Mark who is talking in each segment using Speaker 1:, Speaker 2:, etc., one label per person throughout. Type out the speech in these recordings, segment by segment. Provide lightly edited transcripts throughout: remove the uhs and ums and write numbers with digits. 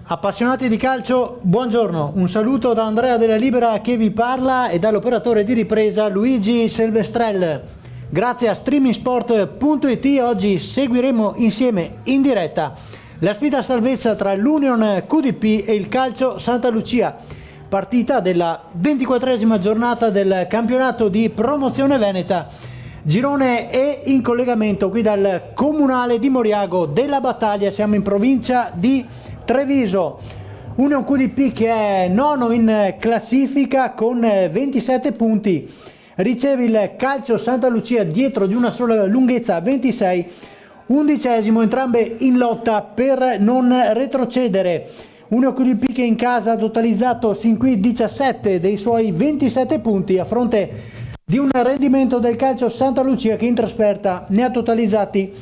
Speaker 1: Appassionati di calcio, buongiorno, un saluto da Andrea della Libera che vi parla e dall'operatore di ripresa Luigi Silvestrell. Grazie a streamingsport.it oggi seguiremo insieme in diretta la sfida a salvezza tra l'Union QDP e il Calcio Santa Lucia, partita della 24esima giornata del campionato di promozione veneta. Girone E in collegamento qui dal Comunale di Moriago della Battaglia, siamo in provincia di Treviso. Union QDP che è nono in classifica con 27 punti, riceve il Calcio Santa Lucia dietro di una sola lunghezza 26, undicesimo, entrambe in lotta per non retrocedere. Union QDP che in casa ha totalizzato sin qui 17 dei suoi 27 punti a fronte di un rendimento del Calcio Santa Lucia che in trasferta ne ha totalizzati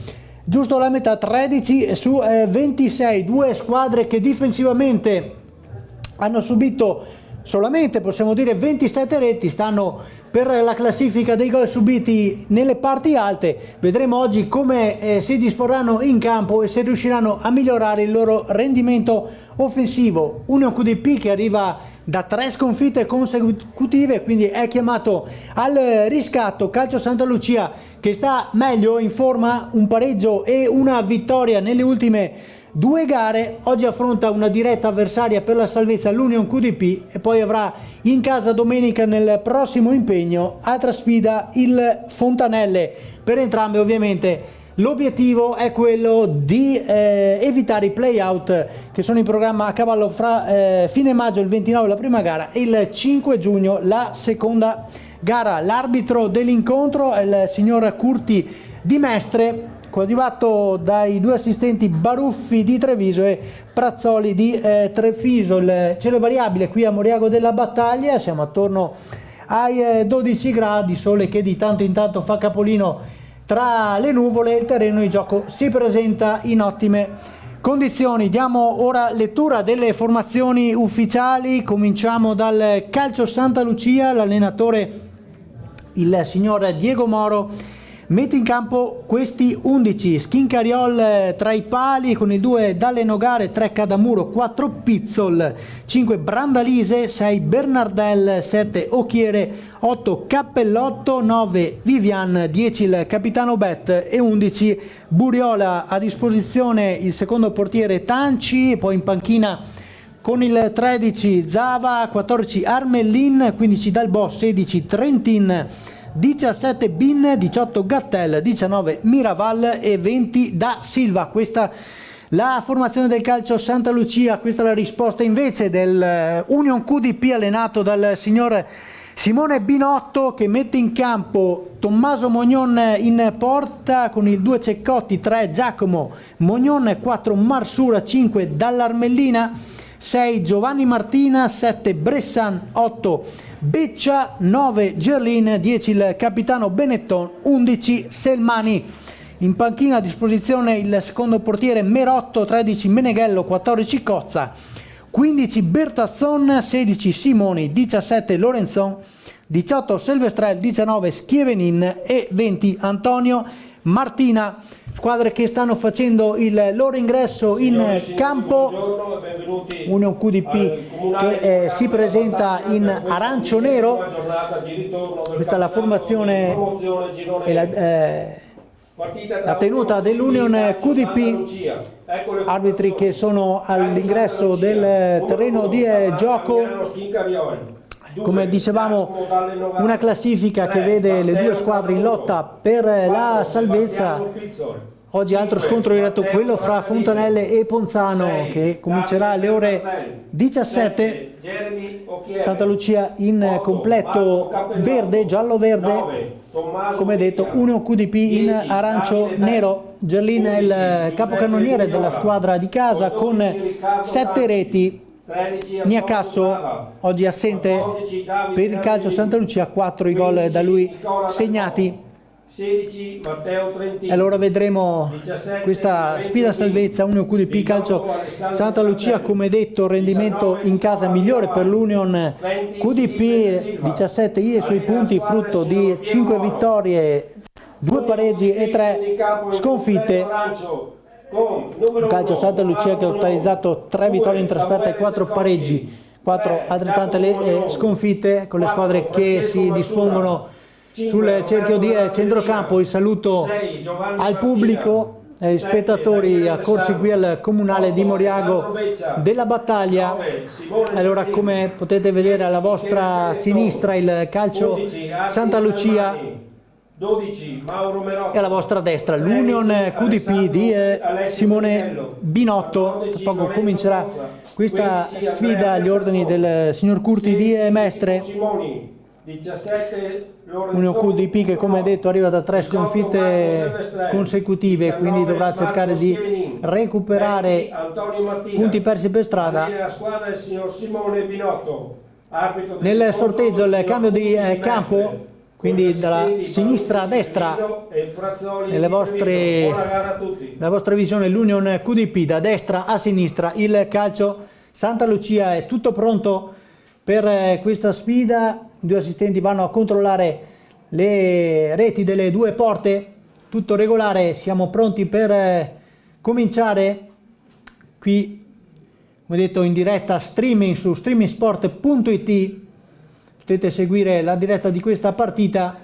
Speaker 1: giusto la metà, 13 su 26, due squadre che difensivamente hanno subito solamente, possiamo dire, 27 reti, stanno per la classifica dei gol subiti nelle parti alte. Vedremo oggi come si disporranno in campo e se riusciranno a migliorare il loro rendimento offensivo. Union QDP che arriva da 3 sconfitte consecutive, quindi è chiamato al riscatto. Calcio Santa Lucia che sta meglio, in forma, un pareggio e una vittoria nelle ultime 2 gare. Oggi affronta una diretta avversaria per la salvezza, l'Union QDP, e poi avrà in casa domenica nel prossimo impegno altra sfida, il Fontanelle. Per entrambe ovviamente l'obiettivo è quello di evitare i play-out che sono in programma a cavallo fra fine maggio, il 29 la prima gara, e il 5 giugno la seconda gara. L'arbitro dell'incontro è il signor Curti di Mestre, coadiuvato dai 2 assistenti Baruffi di Treviso e Prazzoli di Treviso. Il cielo è variabile qui a Moriago della Battaglia, siamo attorno ai 12 gradi, sole che di tanto in tanto fa capolino tra le nuvole. Il terreno di gioco si presenta in ottime condizioni. Diamo ora lettura delle formazioni ufficiali. Cominciamo dal Calcio Santa Lucia. L'allenatore, il signor Diego Moro, mette in campo questi 11: Schincariol tra i pali con il 2 Dalle Nogare, 3 Cadamuro, 4 Pizzol, 5 Brandalise, 6 Bernardel, 7 Occhiere, 8 Cappellotto, 9 Vivian, 10 il capitano Bet e 11 Buriola. A disposizione il secondo portiere Tanci, poi in panchina con il 13 Zava, 14 Armellin, 15 Dalbò, 16 Trentin, 17 Bin, 18 Gattel, 19 Miraval e 20 Da Silva. Questa la formazione del Calcio Santa Lucia. Questa è la risposta invece del Union QDP allenato dal signor Simone Binotto, che mette in campo Tommaso Mognon in porta con il 2 Ceccotti, 3 Giacomo Mognon, 4 Marsura, 5 Dall'Armellina, 6 Giovanni Martina, 7 Bressan, 8 Beccia, 9 Gerlin, 10 il capitano Benetton, 11 Selmani. In panchina a disposizione il secondo portiere Merotto, 13 Meneghello, 14 Cozza, 15 Bertazzon, 16 Simoni, 17 Lorenzon, 18 Silvestrell, 19 Schievenin e 20 Antonio Martina. Squadre che stanno facendo il loro ingresso in campo. Union QDP che si presenta in arancio-nero. Questa è la formazione e la tenuta dell'Union QDP. Arbitri che sono all'ingresso del terreno di gioco. Come dicevamo, una classifica che vede le 2 squadre in lotta per la salvezza. Oggi altro scontro diretto, quello fra Fontanelle e Ponzano, che comincerà alle ore 17. Santa Lucia in completo verde, giallo-verde, come detto. Union QDP in arancio-nero. Gerlin è il capocannoniere della squadra di casa con 7 reti. Niacasso oggi assente per il Calcio Santa Lucia, 4 i gol da lui segnati.
Speaker 2: 16 Matteo Trentino.
Speaker 1: Allora vedremo questa sfida salvezza Union QDP Calcio Santa Lucia. Come detto, rendimento in casa migliore per l'Union QDP, 17 i suoi punti, frutto di 5 vittorie, 2 pareggi e 3 sconfitte. Un calcio Santa Lucia che ha totalizzato 3 vittorie in trasferta e 4 pareggi, 4 altrettante sconfitte, con le squadre che si dispongono sul cerchio di centrocampo. Il saluto al pubblico, ai spettatori accorsi qui al comunale di Moriago della Battaglia. Allora, come potete vedere alla vostra sinistra il calcio Santa Lucia e alla vostra destra l'Union QDP di Simone Binotto. Tra poco comincerà questa sfida agli ordini del signor Curti di Mestre. Union QDP che, come detto, arriva da 3 sconfitte consecutive, quindi dovrà cercare di recuperare punti persi per strada. Nel sorteggio il cambio di campo, quindi dalla sinistra a destra, nella vostra visione l'Union QDP, da destra a sinistra il calcio Santa Lucia. È tutto pronto per questa sfida. I 2 assistenti vanno a controllare le reti delle 2 porte, tutto regolare, siamo pronti per cominciare. Qui, come detto, in diretta streaming su streamingsport.it, potete seguire la diretta di questa partita.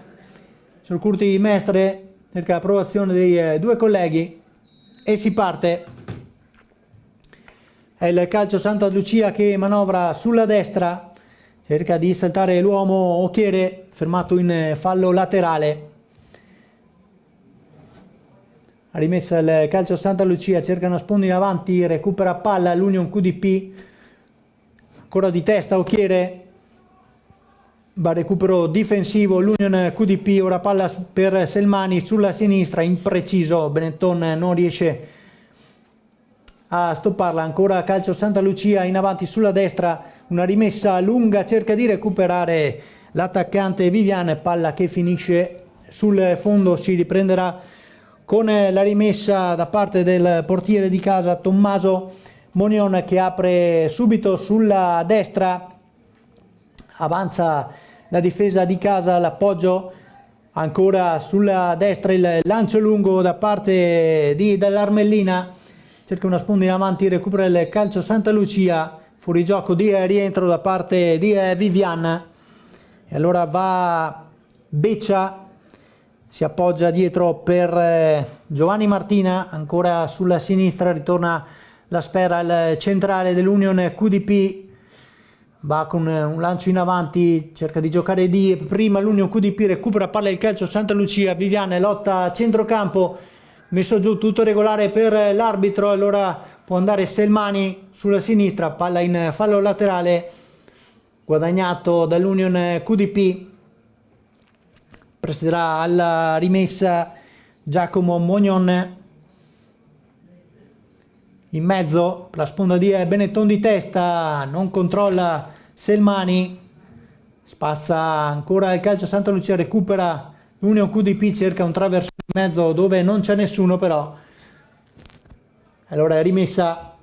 Speaker 1: Sul Curti di Mestre cerca l'approvazione dei 2 colleghi e si parte. È il calcio Santa Lucia che manovra sulla destra, cerca di saltare l'uomo Occhiere, fermato in fallo laterale. Ha rimessa il calcio Santa Lucia, cerca una sponda in avanti, recupera palla l'Union QDP, ancora di testa Occhiere, va recupero difensivo l'Union QDP, ora palla per Selmani sulla sinistra, impreciso, Benetton non riesce a stopparla. Ancora calcio Santa Lucia in avanti sulla destra, una rimessa lunga, cerca di recuperare l'attaccante Vivian, palla che finisce sul fondo. Si riprenderà con la rimessa da parte del portiere di casa Tommaso Monion, che apre subito sulla destra, avanza la difesa di casa, l'appoggio ancora sulla destra, il lancio lungo da parte dell'Armellina, cerca una sponda in avanti, recupera il calcio Santa Lucia, fuori gioco di rientro da parte di Vivian, e allora va Beccia, si appoggia dietro per Giovanni Martina, ancora sulla sinistra, ritorna la sfera al centrale dell'Union QDP, va con un lancio in avanti, cerca di giocare di prima l'Union QDP, recupera palla il calcio Santa Lucia, Vivian lotta a centrocampo, messo giù, tutto regolare per l'arbitro. Allora può andare Selmani sulla sinistra, palla in fallo laterale guadagnato dall'Union QDP. Presiderà alla rimessa Giacomo Mognon, in mezzo la sponda di Benetton di testa, non controlla Selmani, spazza ancora il calcio Santa Lucia, recupera l'Union QDP, cerca un traverso in mezzo dove non c'è nessuno, però allora è rimessa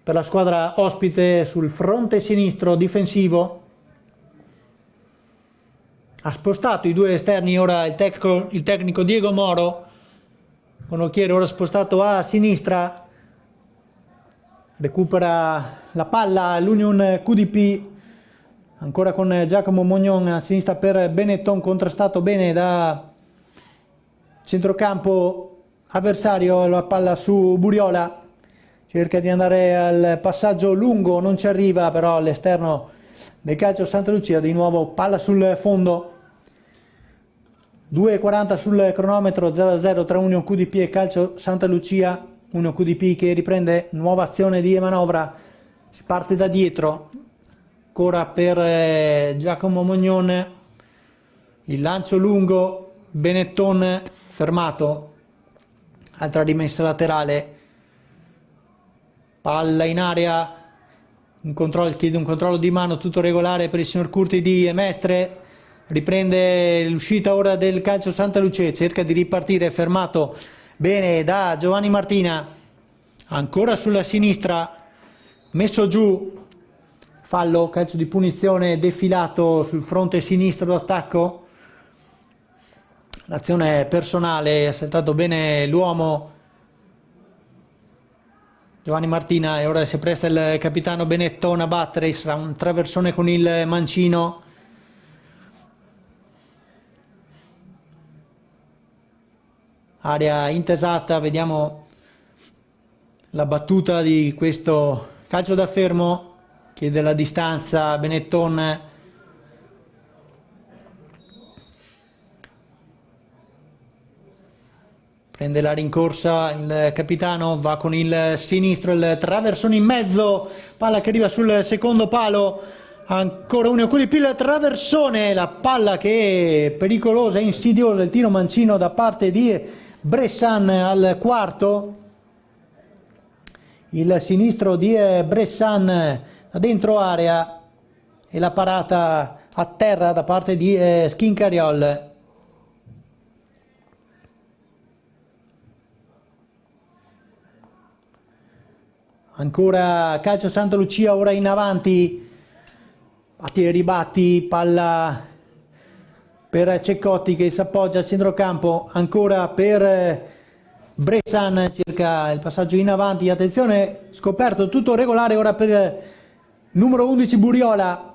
Speaker 1: per la squadra ospite sul fronte sinistro difensivo. Ha spostato i 2 esterni ora il tecnico Diego Moro, con Occhiere ora spostato a sinistra, recupera la palla l'Union QDP, ancora con Giacomo Mognon a sinistra per Benetton, contrastato bene da centrocampo avversario, la palla su Buriola, cerca di andare al passaggio lungo, non ci arriva, però all'esterno del calcio Santa Lucia, di nuovo palla sul fondo. 2:40 sul cronometro, 0-0 tra Union QDP e calcio Santa Lucia. Union QDP che riprende nuova azione di manovra, si parte da dietro, ancora per Giacomo Mognon, il lancio lungo, Benetton fermato, altra rimessa laterale, palla in area, chiede un controllo di mano, tutto regolare per il signor Curti di Mestre. Riprende l'uscita ora del calcio Santa Lucia, cerca di ripartire, fermato bene da Giovanni Martina, ancora sulla sinistra, messo giù, fallo, calcio di punizione defilato sul fronte sinistro d'attacco. L'azione personale, ha saltato bene l'uomo Giovanni Martina, e ora si presta il capitano Benetton a battere, sarà un traversone con il mancino. Area intesata, vediamo la battuta di questo calcio da fermo, chiede la distanza Benetton. Prende la rincorsa il capitano, va con il sinistro, il traversone in mezzo, palla che arriva sul secondo palo, ancora un QDP, il traversone, la palla che è pericolosa, insidiosa, il tiro mancino da parte di Bressan al quarto, il sinistro di Bressan da dentro area e la parata a terra da parte di Schincariol. Ancora calcio Santa Lucia, ora in avanti, batti e ribatti, palla per Ceccotti che si appoggia a centrocampo, ancora per Bressan, cerca il passaggio in avanti, attenzione, scoperto, tutto regolare ora per numero 11 Buriola,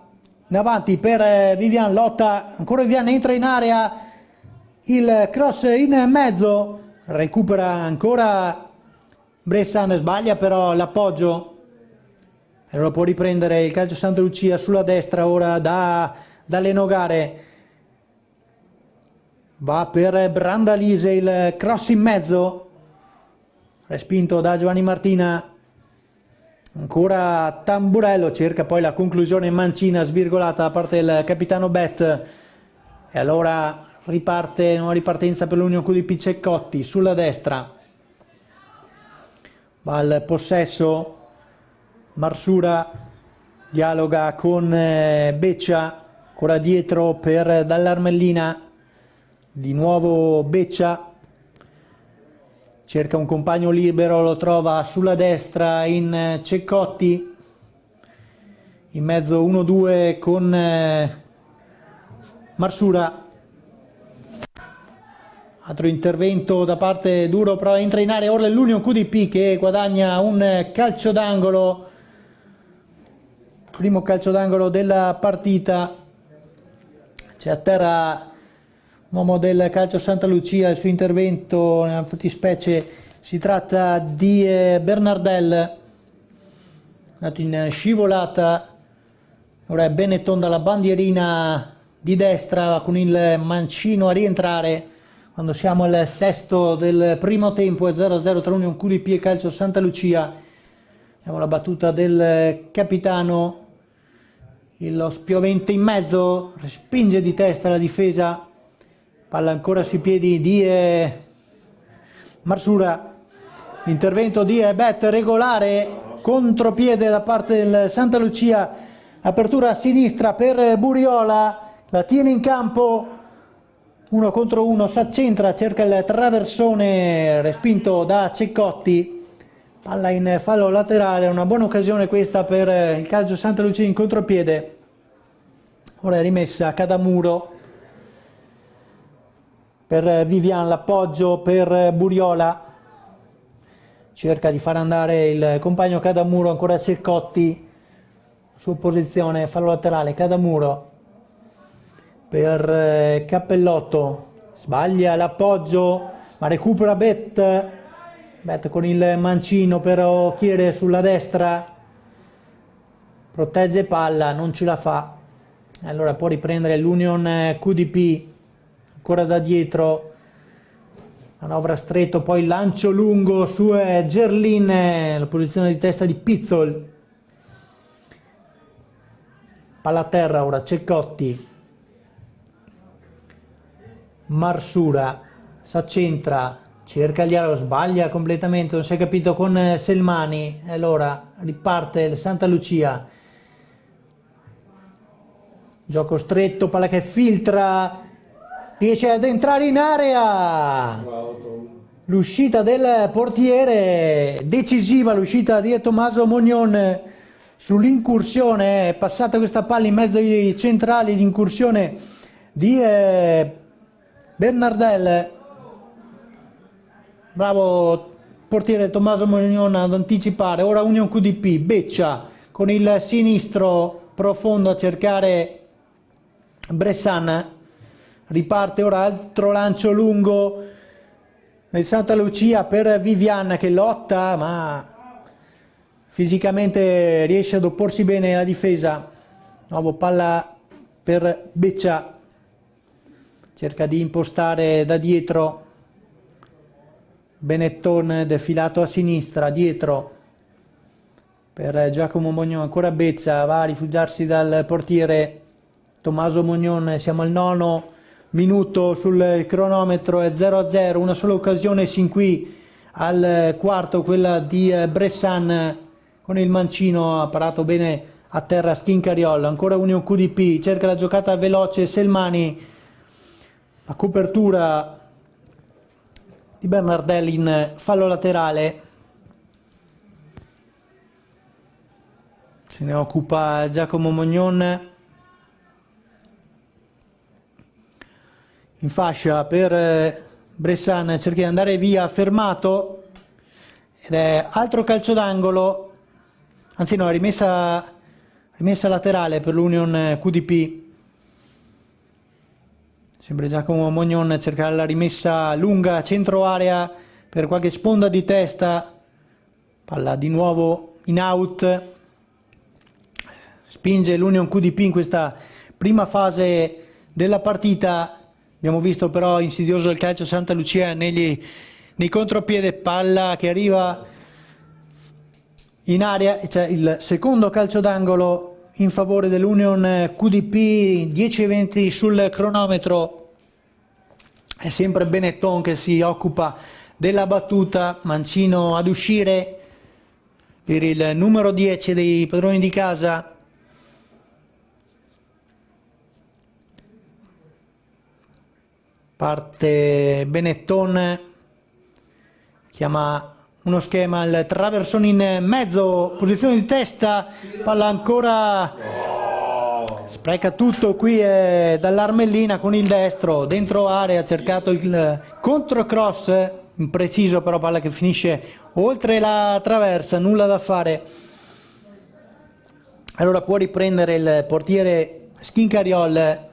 Speaker 1: in avanti per Vivian, lotta, ancora Vivian, entra in area, il cross in mezzo, recupera ancora Bressan, sbaglia però l'appoggio e lo può riprendere il calcio Santa Lucia sulla destra ora dalle Nogare, va per Brandalise, il cross in mezzo respinto da Giovanni Martina, ancora Tamburello, cerca poi la conclusione mancina svirgolata da parte del capitano Bet e allora riparte, nuova ripartenza per l'Unione QDP Ceccotti sulla destra. Va al possesso, Marsura dialoga con Beccia, ancora dietro per Dall'Armellina, di nuovo Beccia, cerca un compagno libero, lo trova sulla destra in Ceccotti, in mezzo 1-2 con Marsura. Altro intervento da parte duro, però entra in area ora l'Union QDP che guadagna un calcio d'angolo, primo calcio d'angolo della partita. C'è a terra l'uomo del calcio Santa Lucia, il suo intervento nella fattispecie si tratta di Bernardel, andato in scivolata, ora è Benetton dalla bandierina di destra con il mancino a rientrare. Quando siamo al sesto del primo tempo, è 0-0 tra Union QDP e Calcio Santa Lucia. Abbiamo la battuta del capitano, lo spiovente in mezzo, respinge di testa la difesa, palla ancora sui piedi di Marsura, intervento di Bet regolare, contropiede da parte del Santa Lucia, apertura a sinistra per Buriola, la tiene in campo, 1 contro 1, si accentra, cerca il traversone respinto da Ceccotti, palla in fallo laterale, una buona occasione questa per il calcio Santa Lucia in contropiede. Ora è rimessa Cadamuro per Vivian, l'appoggio per Buriola, cerca di far andare il compagno Cadamuro, ancora Ceccotti, sua posizione, fallo laterale, Cadamuro per Cappellotto, sbaglia l'appoggio ma recupera Bet con il mancino per Occhiere sulla destra, protegge palla, non ce la fa, allora può riprendere l'Union QDP ancora da dietro, manovra stretto, poi lancio lungo su Gerlin, la posizione di testa di Pizzol, palla a terra ora Ceccotti, Marsura s'accentra, cerca il dialogo, sbaglia completamente, non si è capito con Selmani, allora riparte il Santa Lucia, gioco stretto, palla che filtra, riesce ad entrare in area, l'uscita del portiere, decisiva l'uscita di Tommaso Mognon sull'incursione, è passata questa palla in mezzo ai centrali, l'incursione di Bernardel, bravo portiere Tommaso Mognon ad anticipare. Ora Union QDP, Beccia con il sinistro profondo a cercare Bressan, riparte ora altro lancio lungo del Santa Lucia per Vivian che lotta ma fisicamente riesce ad opporsi bene alla difesa. Nuovo palla per Beccia, cerca di impostare da dietro, Benetton defilato a sinistra, dietro per Giacomo Mognon, ancora Beccia, va a rifugiarsi dal portiere Tommaso Mognon. Siamo al 9° minuto sul cronometro, è 0-0, una sola occasione sin qui al quarto, quella di Bressan con il mancino, ha parato bene a terra Schincariol. Ancora Union QDP, cerca la giocata veloce Selmani, la copertura di Bernardelli in fallo laterale, se ne occupa Giacomo Mognon. In fascia per Bressan, cerca di andare via, fermato, ed è altro calcio d'angolo, anzi no, rimessa laterale per l'Union QDP. Sempre Giacomo Mognon cerca la rimessa lunga, centro area per qualche sponda di testa, palla di nuovo in out, spinge l'Union QDP in questa prima fase della partita. Abbiamo visto però insidioso il calcio Santa Lucia nei contropiede, palla che arriva in area, c'è il secondo calcio d'angolo in favore dell'Union QDP, 10:20 sul cronometro. È sempre Benetton che si occupa della battuta, mancino ad uscire per il numero 10 dei padroni di casa. Parte Benetton, chiama uno schema, il traversone in mezzo, posizione di testa, palla ancora, spreca tutto qui dall'Armellina con il destro, dentro area, ha cercato il controcross, impreciso però, palla che finisce oltre la traversa, nulla da fare. Allora può riprendere il portiere Schincariol,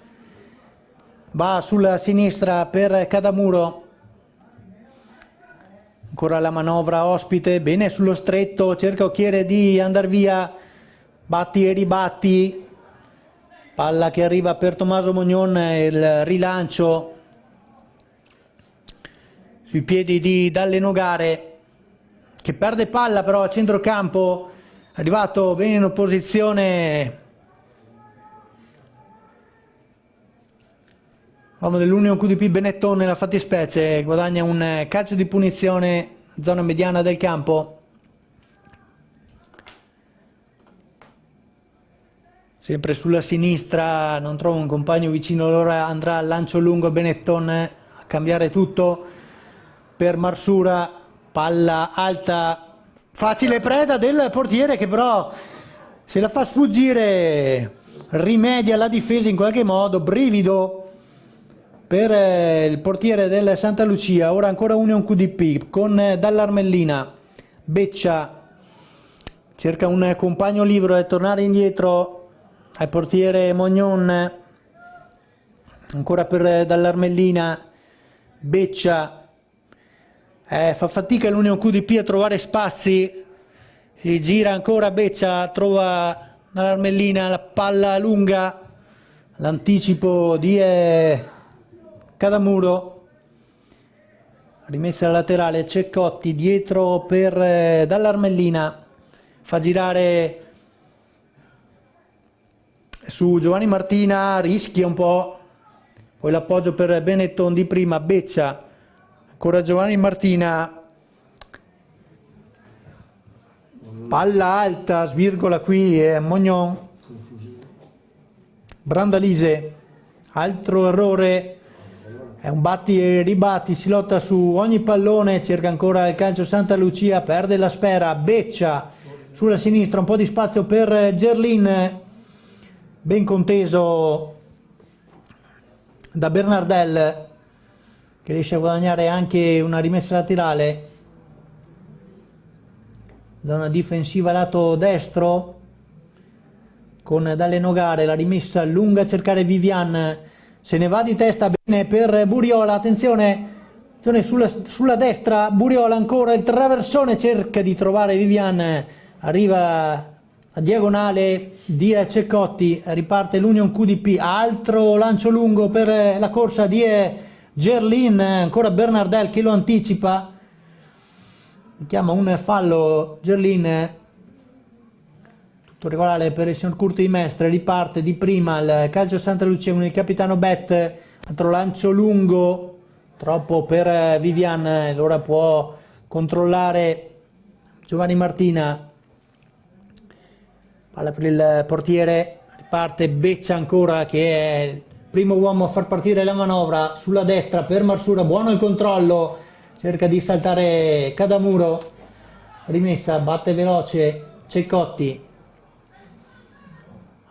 Speaker 1: va sulla sinistra per Cadamuro, ancora la manovra ospite, bene sullo stretto, cerca Occhiere di andare via, batti e ribatti, palla che arriva per Tommaso Mognon, il rilancio sui piedi di Dalle Nogare che perde palla però a centrocampo, è arrivato bene in opposizione l'uomo dell'Union QDP Benetton, nella fattispecie guadagna un calcio di punizione, zona mediana del campo. Sempre sulla sinistra, non trova un compagno vicino, allora andrà al lancio lungo Benetton a cambiare tutto per Marsura, palla alta, facile preda del portiere che però se la fa sfuggire, rimedia la difesa in qualche modo, brivido per il portiere del Santa Lucia. Ora ancora Union QDP con dall'Armellina, Beccia cerca un compagno libero e tornare indietro al portiere Mognon, ancora per dall'Armellina, Beccia, fa fatica l'Union QDP a trovare spazi, si gira ancora Beccia, trova dall'Armellina la palla lunga, l'anticipo di Cadamuro, rimessa laterale, Ceccotti dietro per dall'Armellina, fa girare su Giovanni Martina, rischia un po', poi l'appoggio per Benetton di prima, Beccia, ancora Giovanni Martina, palla alta, svirgola qui Mognon, Brandalise, altro errore, è un batti e ribatti, si lotta su ogni pallone, cerca ancora il calcio Santa Lucia, perde la sfera, Beccia sulla sinistra, un po' di spazio per Gerlin, ben conteso da Bernardel che riesce a guadagnare anche una rimessa laterale. zona difensiva lato destro, con Dalle Nogare, la rimessa lunga a cercare Vivian, se ne va di testa bene per Buriola, attenzione sulla destra, Buriola ancora, il traversone, cerca di trovare Vivian, arriva a diagonale di Ceccotti, riparte l'Union QDP, altro lancio lungo per la corsa di Gerlin, ancora Bernardel che lo anticipa, chiama un fallo Gerlin, tutto regolare per il signor Curti di Mestre, riparte di prima il calcio Santa Lucia con il capitano Bet, altro lancio lungo, troppo per Vivian, allora può controllare Giovanni Martina, palla per il portiere, riparte Beccia ancora che è il primo uomo a far partire la manovra, sulla destra per Marsura, buono il controllo, cerca di saltare Cadamuro, rimessa, batte veloce Ceccotti,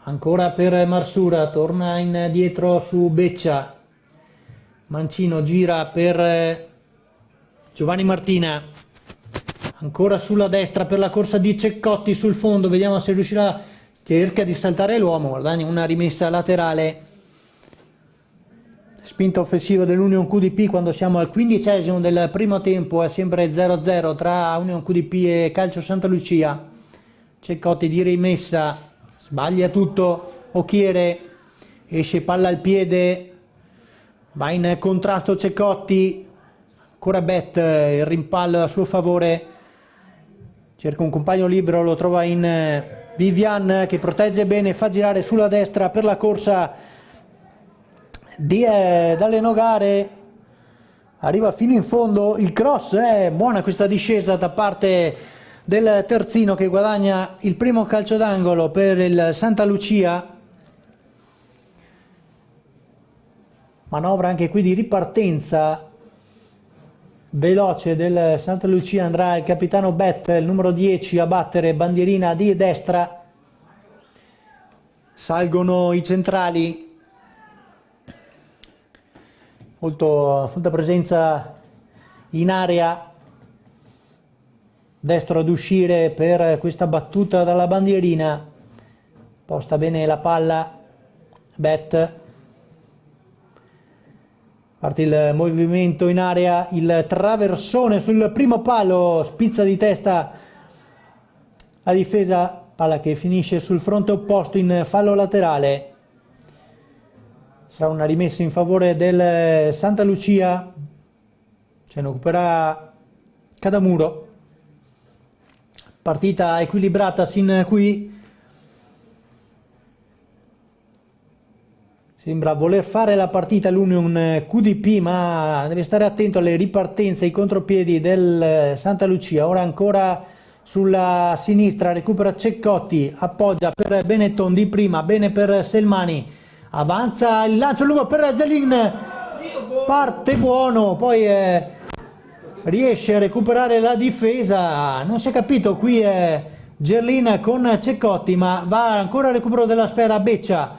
Speaker 1: ancora per Marsura, torna indietro su Beccia, Mancino gira per Giovanni Martina, ancora sulla destra per la corsa di Ceccotti sul fondo, vediamo se riuscirà, cerca di saltare l'uomo, guardate una rimessa laterale, spinta offensiva dell'Union QDP quando siamo al 15° del primo tempo, è sempre 0-0 tra Union QDP e Calcio Santa Lucia, Ceccotti di rimessa, sbaglia tutto, Occhiere, esce palla al piede, va in contrasto Ceccotti, ancora Bet, il rimpallo a suo favore, cerca un compagno libero, lo trova in Vivian che protegge bene, fa girare sulla destra per la corsa di Dalle Nogare, arriva fino in fondo, il cross, è buona questa discesa da parte del terzino che guadagna il primo calcio d'angolo per il Santa Lucia, manovra anche qui di ripartenza veloce del Santa Lucia, andrà il capitano Bet, il numero 10 a battere, bandierina di destra, salgono i centrali, molta presenza in area, destro ad uscire per questa battuta dalla bandierina, posta bene la palla Bet, parte il movimento in area, il traversone sul primo palo, spizza di testa la difesa, palla che finisce sul fronte opposto in fallo laterale, sarà una rimessa in favore del Santa Lucia, ce ne occuperà Cadamuro, partita equilibrata sin qui, sembra voler fare la partita l'Union QDP, ma deve stare attento alle ripartenze, ai contropiedi del Santa Lucia. Ora ancora sulla sinistra, recupera Ceccotti, appoggia per Benetton di prima, bene per Selmani, avanza il lancio lungo per Zelin, parte buono, poi riesce a recuperare la difesa, non si è capito qui è Gerlin con Ceccotti, ma va ancora al recupero della sfera Beccia,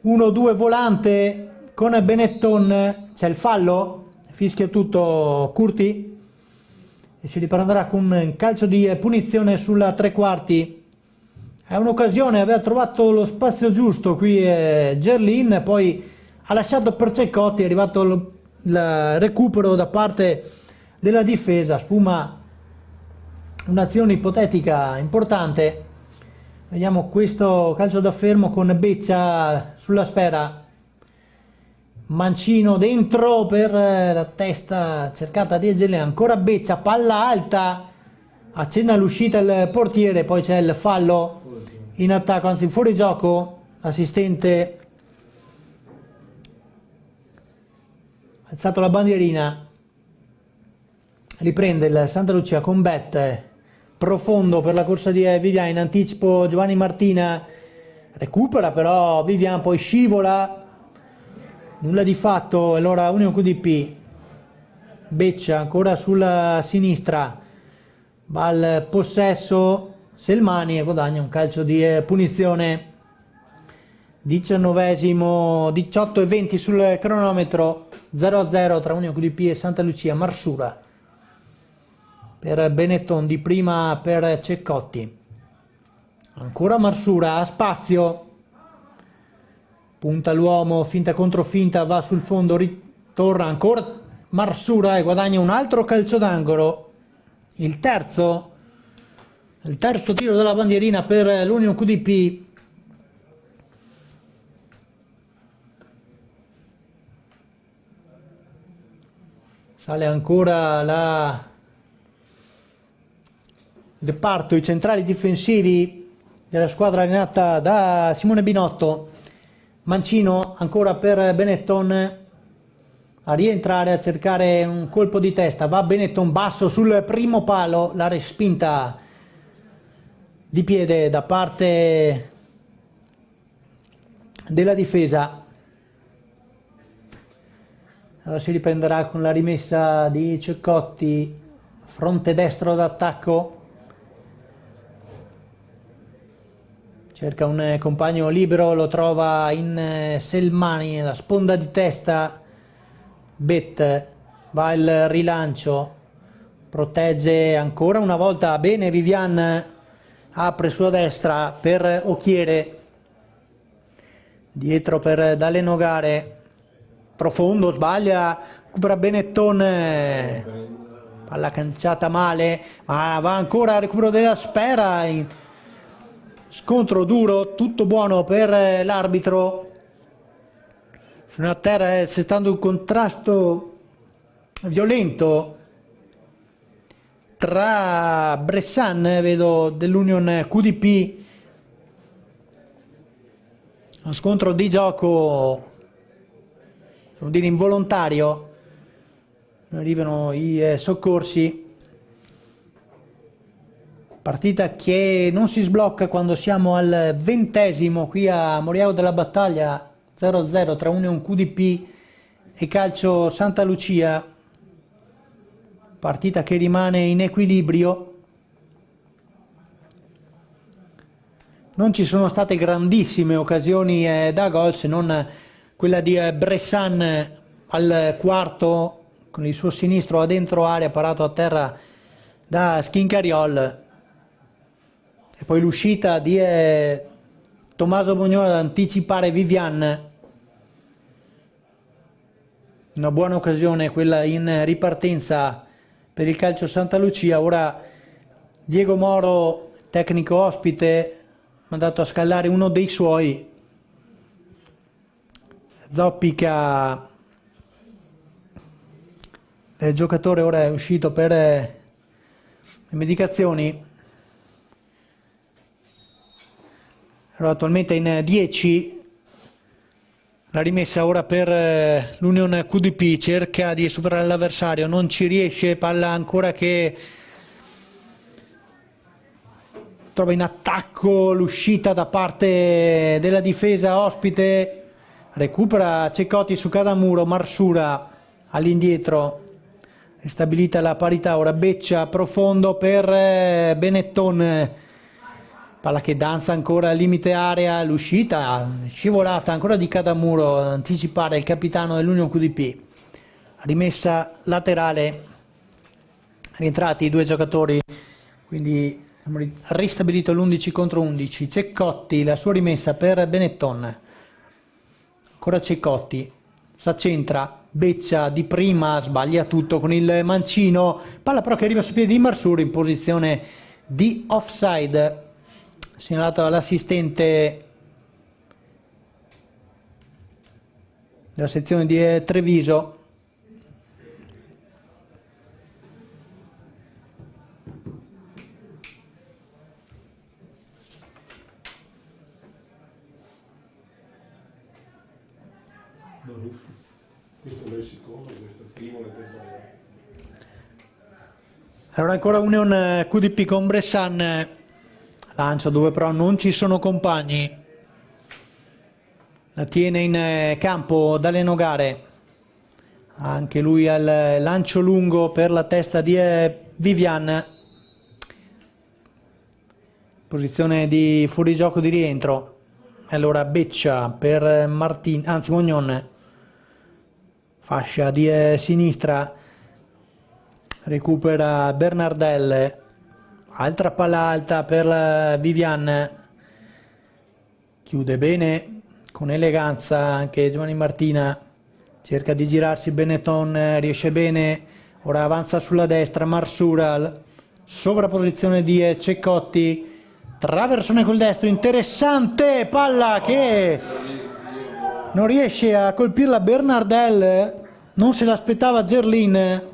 Speaker 1: 1-2 volante con Benetton, c'è il fallo, fischia tutto Curti e si riprenderà con un calcio di punizione sulla tre quarti. È un'occasione, aveva trovato lo spazio giusto qui Gerlin, poi ha lasciato per Ceccotti, è arrivato il recupero da parte della difesa, sfuma un'azione ipotetica importante. Vediamo questo calcio da fermo con Beccia sulla sfera, Mancino dentro per la testa cercata di Egele, ancora Beccia, palla alta, accenna l'uscita il portiere, poi c'è il fallo in attacco, anzi fuori gioco, assistente alzato la bandierina, riprende il Santa Lucia con Bet, profondo per la corsa di Vivian, in anticipo Giovanni Martina, recupera però Vivian, poi scivola, nulla di fatto, allora Union QDP, Beccia ancora sulla sinistra, va al possesso Selmani e guadagna un calcio di punizione. 19esimo, 18:20 sul cronometro, 0-0 tra Union QDP e Santa Lucia. Marsura per Benetton, di prima per Ceccotti. Ancora Marsura, ha spazio, punta l'uomo, finta contro finta, va sul fondo, ritorna ancora Marsura e guadagna un altro calcio d'angolo, il terzo tiro della bandierina per l'Union QDP. Sale ancora il reparto, i centrali difensivi della squadra allenata da Simone Binotto. Mancino ancora per Benetton a rientrare, a cercare un colpo di testa. Va Benetton basso sul primo palo, la respinta di piede da parte della difesa. Allora si riprenderà con la rimessa di Ceccotti, fronte destro d'attacco. Cerca un compagno libero, lo trova in Selmani, la sponda di testa. Bet, va il rilancio, protegge ancora una volta bene Vivian, apre sulla destra per Occhiere, dietro per Dalle Nogare, profondo, sbaglia, recupera Benetton, palla canciata male, ma va ancora al recupero della Spera, scontro duro, tutto buono per l'arbitro. Fino a terra c'è stato un contrasto violento tra Bressan, vedo, dell'Union QDP, uno scontro di gioco, devo dire involontario. Arrivano i soccorsi. Partita che non si sblocca quando siamo al 20° qui a Moriao della Battaglia, 0-0 tra Union QDP e Calcio Santa Lucia. Partita che rimane in equilibrio. Non ci sono state grandissime occasioni da gol, se non quella di Bressan al quarto con il suo sinistro a dentro area, parato a terra da Schincariol. E poi l'uscita di Tommaso Bognolo ad anticipare Vivian. Una buona occasione quella in ripartenza per il Calcio Santa Lucia. Ora Diego Moro, tecnico ospite, mandato a scaldare uno dei suoi. Zoppica, il giocatore ora è uscito per le medicazioni. Allora, attualmente in 10. La rimessa ora per l'Union QDP, cerca di superare l'avversario, non ci riesce, palla ancora che trova in attacco l'uscita da parte della difesa ospite, recupera Ceccotti su Cadamuro, Marsura all'indietro, ristabilita la parità, ora Beccia profondo per Benetton, palla che danza ancora al limite area, l'uscita scivolata ancora di Cadamuro, anticipare il capitano dell'Union QDP. Rimessa laterale, rientrati i due giocatori, quindi ristabilito l'11 contro 11. Ceccotti, la sua rimessa per Benetton, ancora Ceccotti, s'accentra, Beccia di prima, sbaglia tutto con il mancino, palla però che arriva sui piedi di Marsura in posizione di offside, segnalato dall'assistente della sezione di Treviso.
Speaker 2: Questo è il secondo, questo è il primo.
Speaker 1: Allora ancora Union QDP con Bressan, lancio dove però non ci sono compagni, la tiene in campo Dalle Nogare, anche lui al lancio lungo per la testa di Vivian, posizione di fuorigioco di rientro. Allora Beccia per Mognon, fascia di sinistra, recupera Bernardelle, altra palla alta per Vivian, chiude bene con eleganza anche Giovanni Martina, cerca di girarsi Benetton, riesce bene, ora avanza sulla destra Marsura, sovrapposizione di Ceccotti, traversone col destro, interessante palla che non riesce a colpirla Bernardelle, non se l'aspettava Gerlin.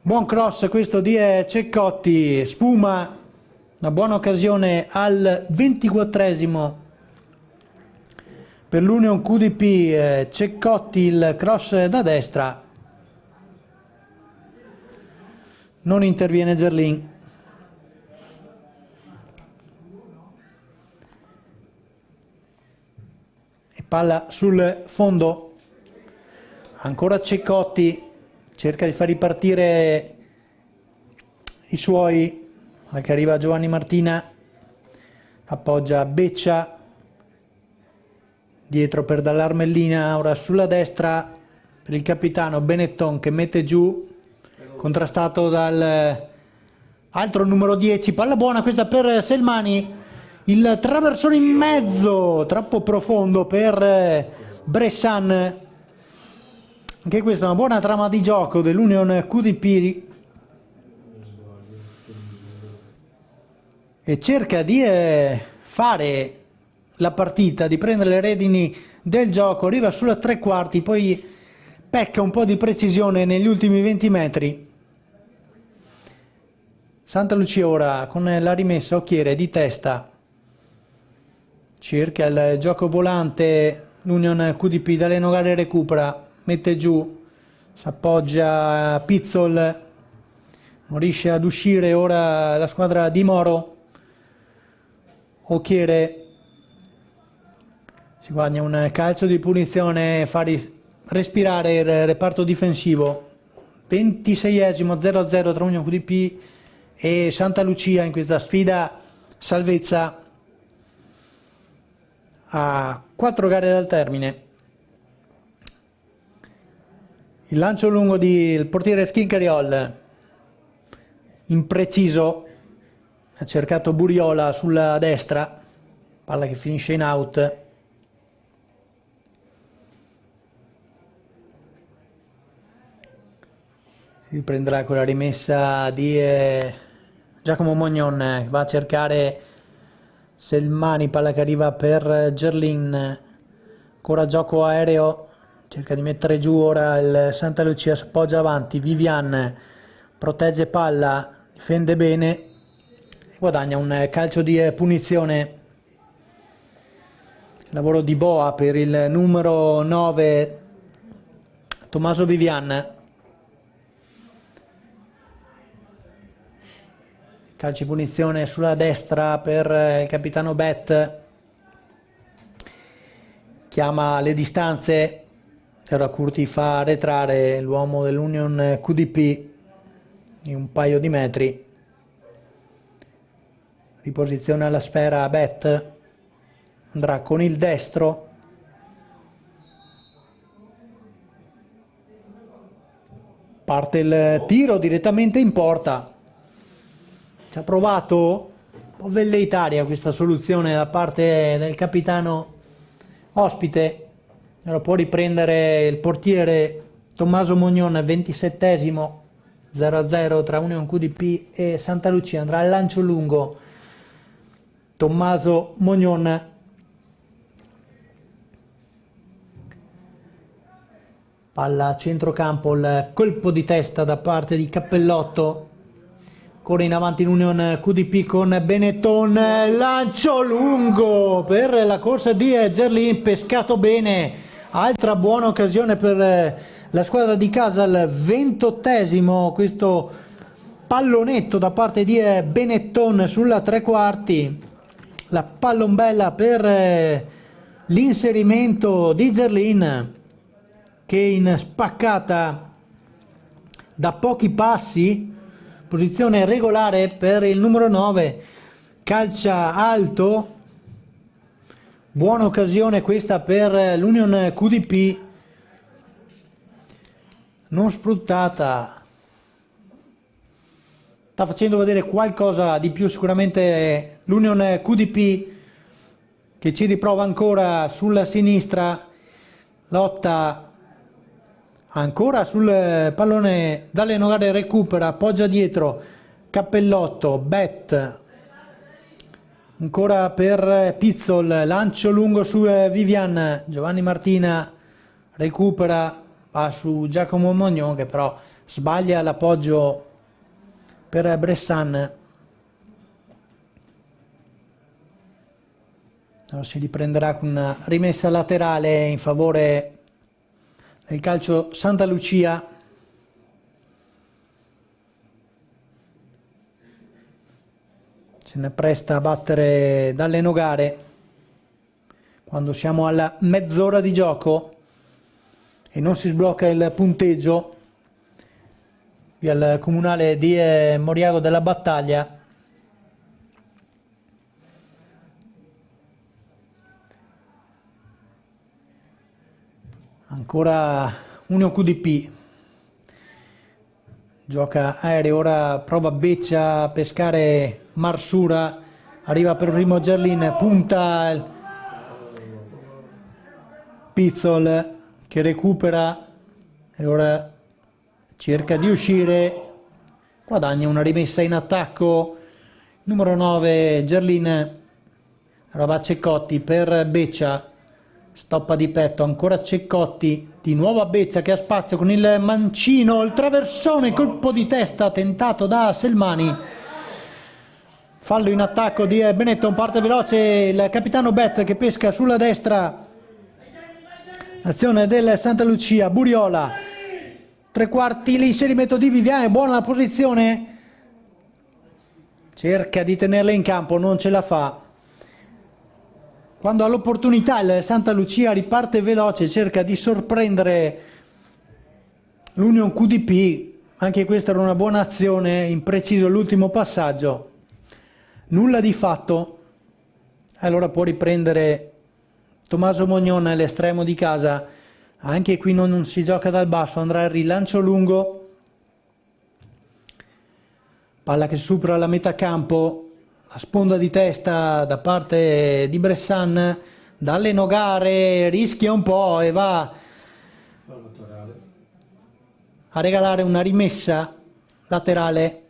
Speaker 1: Buon cross questo di Ceccotti, sfuma una buona occasione al 24esimo per l'Union QDP. Ceccotti, il cross da destra, non interviene Gerlin. E palla sul fondo, ancora Ceccotti, cerca di far ripartire i suoi, anche arriva Giovanni Martina, appoggia Beccia, dietro per Dall'Armellina, ora sulla destra per il capitano Benetton che mette giù, contrastato dal altro numero 10, palla buona questa per Selmani, il traversone in mezzo, troppo profondo per Bressan. Anche questa è una buona trama di gioco dell'Union QDP e cerca di fare la partita, di prendere le redini del gioco, arriva sulla tre quarti, poi pecca un po' di precisione negli ultimi 20 metri. Santa Lucia ora con la rimessa Occhiere di testa, cerca il gioco volante l'Union QDP, dalle Nogare recupera, mette giù, si appoggia a Pizzol, non riesce ad uscire ora la squadra di Moro. Occhiere si guadagna un calcio di punizione, fa respirare il reparto difensivo. 26esimo, 0-0 tra Union QDP e Santa Lucia in questa sfida salvezza a 4 gare dal termine. Il lancio lungo del portiere Schincariol, impreciso, ha cercato Buriola sulla destra, palla che finisce in out. Si riprenderà con la rimessa di Giacomo Mognon, va a cercare Selmani, palla che arriva per Gerlin, ancora gioco aereo, cerca di mettere giù ora il Santa Lucia, si appoggia avanti, Vivian protegge palla, difende bene e guadagna un calcio di punizione. Lavoro di Boa per il numero 9 Tommaso Vivian. Calcio di punizione sulla destra per il capitano Bet, chiama le distanze. Ora Curti fa arretrare l'uomo dell'Union QDP di un paio di metri. Riposiziona la sfera Bet, andrà con il destro. Parte il tiro direttamente in porta. Ci ha provato un po' velleitaria questa soluzione da parte del capitano ospite. Ora può riprendere il portiere Tommaso Mognon, 27esimo, 0-0 tra Union QDP e Santa Lucia. Andrà al lancio lungo Tommaso Mognon. Palla a centrocampo, il colpo di testa da parte di Cappellotto. Ancora in avanti l'Union QDP con Benetton, lancio lungo per la corsa di Gerlin, pescato bene, altra buona occasione per la squadra di casa al 28esimo, questo pallonetto da parte di Benetton sulla tre quarti, la pallombella per l'inserimento di Gerlin che in spaccata da pochi passi, posizione regolare per il numero 9, calcia alto, buona occasione questa per l'Union QDP, non sfruttata sta facendo vedere qualcosa di più sicuramente l'Union QDP, che ci riprova ancora sulla sinistra, lotta ancora sul pallone, dalle Nogare recupera, appoggia dietro, Cappellotto, Bet, ancora per Pizzol, lancio lungo su Vivian, Giovanni Martina recupera, va su Giacomo Mognon che però sbaglia l'appoggio per Bressan. Si riprenderà con una rimessa laterale in favore del calcio Santa Lucia. Se ne presta a battere dalle Nogare quando siamo alla mezz'ora di gioco e non si sblocca il punteggio qui al comunale di Moriago della Battaglia. Ancora Union QDP, gioca aereo, ora prova Beccia a pescare Marsura, arriva per primo Gerlin, punta Pizzol che recupera e ora cerca di uscire, guadagna una rimessa in attacco, numero 9 Gerlin, Rava Ceccotti per Beccia, stoppa di petto, ancora Ceccotti, di nuovo a Beccia che ha spazio con il mancino, il traversone, colpo di testa tentato da Selmani, fallo in attacco di Benetton, parte veloce il capitano Bet che pesca sulla destra, azione del Santa Lucia, Buriola, tre quarti, l'inserimento di Viviane, buona la posizione, cerca di tenerla in campo, non ce la fa. Quando ha l'opportunità il Santa Lucia riparte veloce, cerca di sorprendere l'Union QDP, anche questa era una buona azione, impreciso l'ultimo passaggio, nulla di fatto, allora può riprendere Tommaso Mognon, l'estremo di casa, anche qui non si gioca dal basso, andrà il rilancio lungo, palla che supera la metà campo, la sponda di testa da parte di Bressan, dalle Nogare rischia un po' e va a regalare una rimessa laterale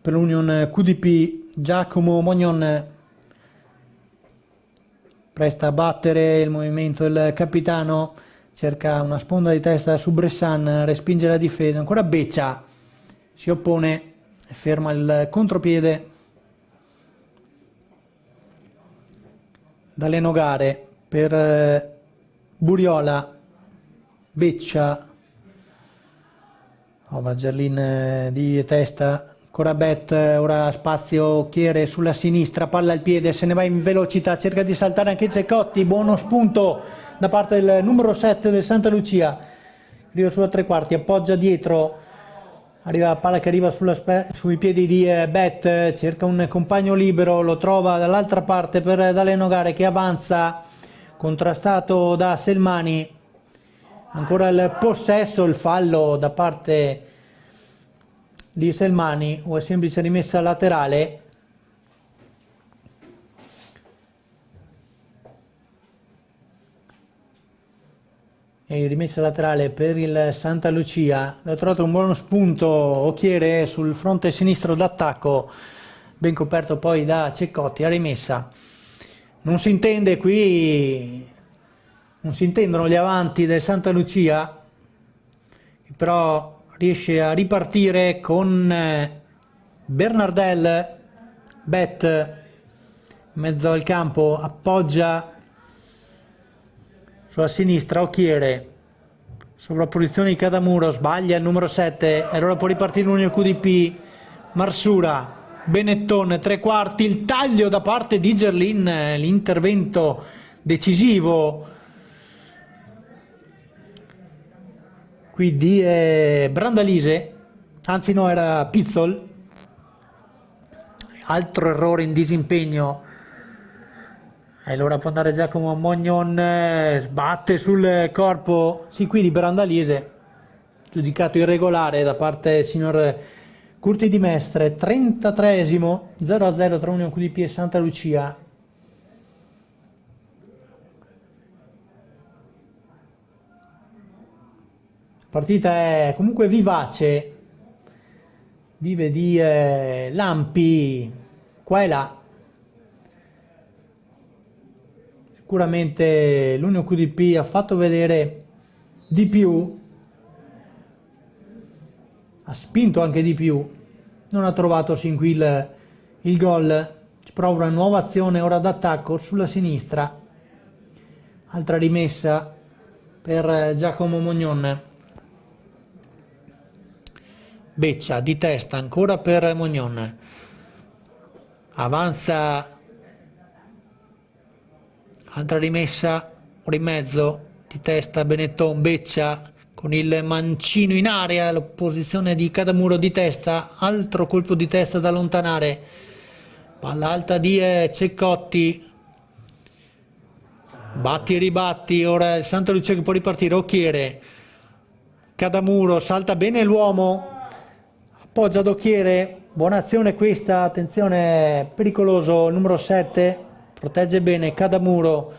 Speaker 1: per l'Union QDP. Giacomo Mognon presta a battere il movimento, il capitano cerca una sponda di testa su Bressan, respinge la difesa, ancora Beccia si oppone, ferma il contropiede dalle Nogare per Buriola, Beccia, va Gerlin di testa, ancora Bet, ora spazio Chiere sulla sinistra, palla al piede, se ne va in velocità, cerca di saltare anche Ceccotti, buono spunto da parte del numero 7 del Santa Lucia, arriva sulla tre quarti, appoggia dietro, arriva palla che arriva sui piedi di Bet, cerca un compagno libero, lo trova dall'altra parte per Dalle Nogare che avanza, contrastato da Selmani, ancora il possesso, il fallo da parte di Selmani, o è semplice rimessa laterale. E rimessa laterale per il Santa Lucia, ho trovato un buono spunto Occhiere sul fronte sinistro d'attacco, ben coperto poi da Ceccotti, la rimessa. Non si intende qui, non si intendono gli avanti del Santa Lucia, però riesce a ripartire con Bernardel, Bet, in mezzo al campo, appoggia sulla sinistra Occhiere, sovrapposizione di Cadamuro, sbaglia il numero 7, e allora può ripartire l'Union QDP, Marsura, Benetton, tre quarti, il taglio da parte di Gerlin, l'intervento decisivo qui di Brandalise, anzi no, era Pizzol, altro errore in disimpegno. E allora può andare Giacomo Mognon, sbatte sul corpo, sì, qui di Brandalise, giudicato irregolare da parte del signor Curti di Mestre, 33esimo, 0-0 tra Union QDP e Santa Lucia. La partita è comunque vivace, vive di lampi qua e là. Sicuramente l'Union QDP ha fatto vedere di più, ha spinto anche di più, non ha trovato sin qui il gol. Ci prova una nuova azione ora d'attacco sulla sinistra, altra rimessa per Giacomo Mognon. Beccia di testa ancora per Mognon, avanza, altra rimessa ora in mezzo, di testa Benetton, Beccia con il mancino in area, l'opposizione di Cadamuro di testa, altro colpo di testa da allontanare, palla alta di Ceccotti, batti e ribatti, ora il Santa Lucia che può ripartire, Occhiere, Cadamuro, salta bene l'uomo, appoggia ad Occhiere, buona azione questa, attenzione, pericoloso, numero 7, protegge bene Cadamuro,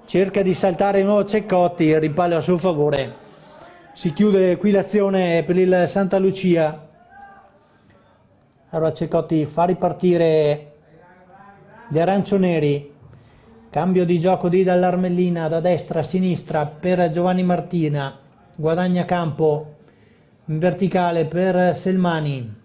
Speaker 1: cerca di saltare di nuovo Ceccotti, il rimpallo a suo favore. Si chiude qui l'azione per il Santa Lucia. Allora Ceccotti fa ripartire gli arancioneri. Cambio di gioco di dall'Armellina da destra a sinistra per Giovanni Martina. Guadagna campo in verticale per Selmani.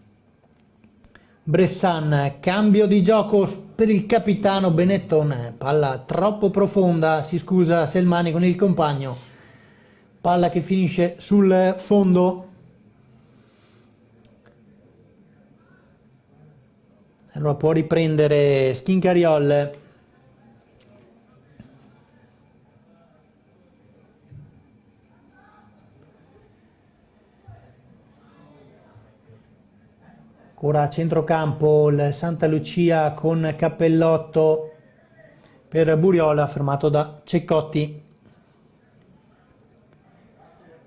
Speaker 1: Bressan, cambio di gioco per il capitano Benetton. Palla troppo profonda, si scusa Selmani con il compagno. Palla che finisce sul fondo. Allora può riprendere Schincariol. Ancora a centrocampo il Santa Lucia con Cappellotto per Buriola, fermato da Ceccotti.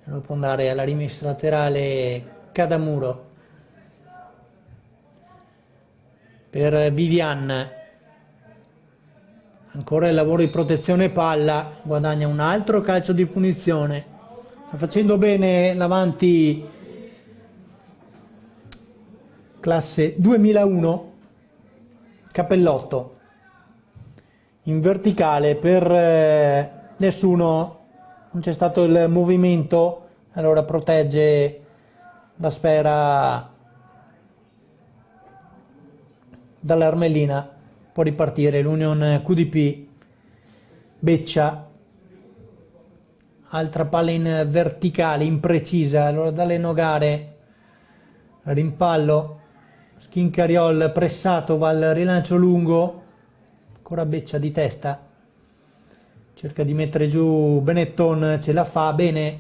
Speaker 1: Può andare alla rimessa laterale Cadamuro per Vivian, ancora il lavoro di protezione palla, guadagna un altro calcio di punizione, sta facendo bene l'avanti classe 2001 Cappellotto, in verticale per nessuno. Non c'è stato il movimento, allora protegge la sfera dall'Armellina, può ripartire l'Union QDP. Beccia, altra palla in verticale, imprecisa, allora dalle Nogare, rimpallo, Schincariol pressato, va al rilancio lungo, ancora Beccia di testa. Cerca di mettere giù Benetton, ce la fa bene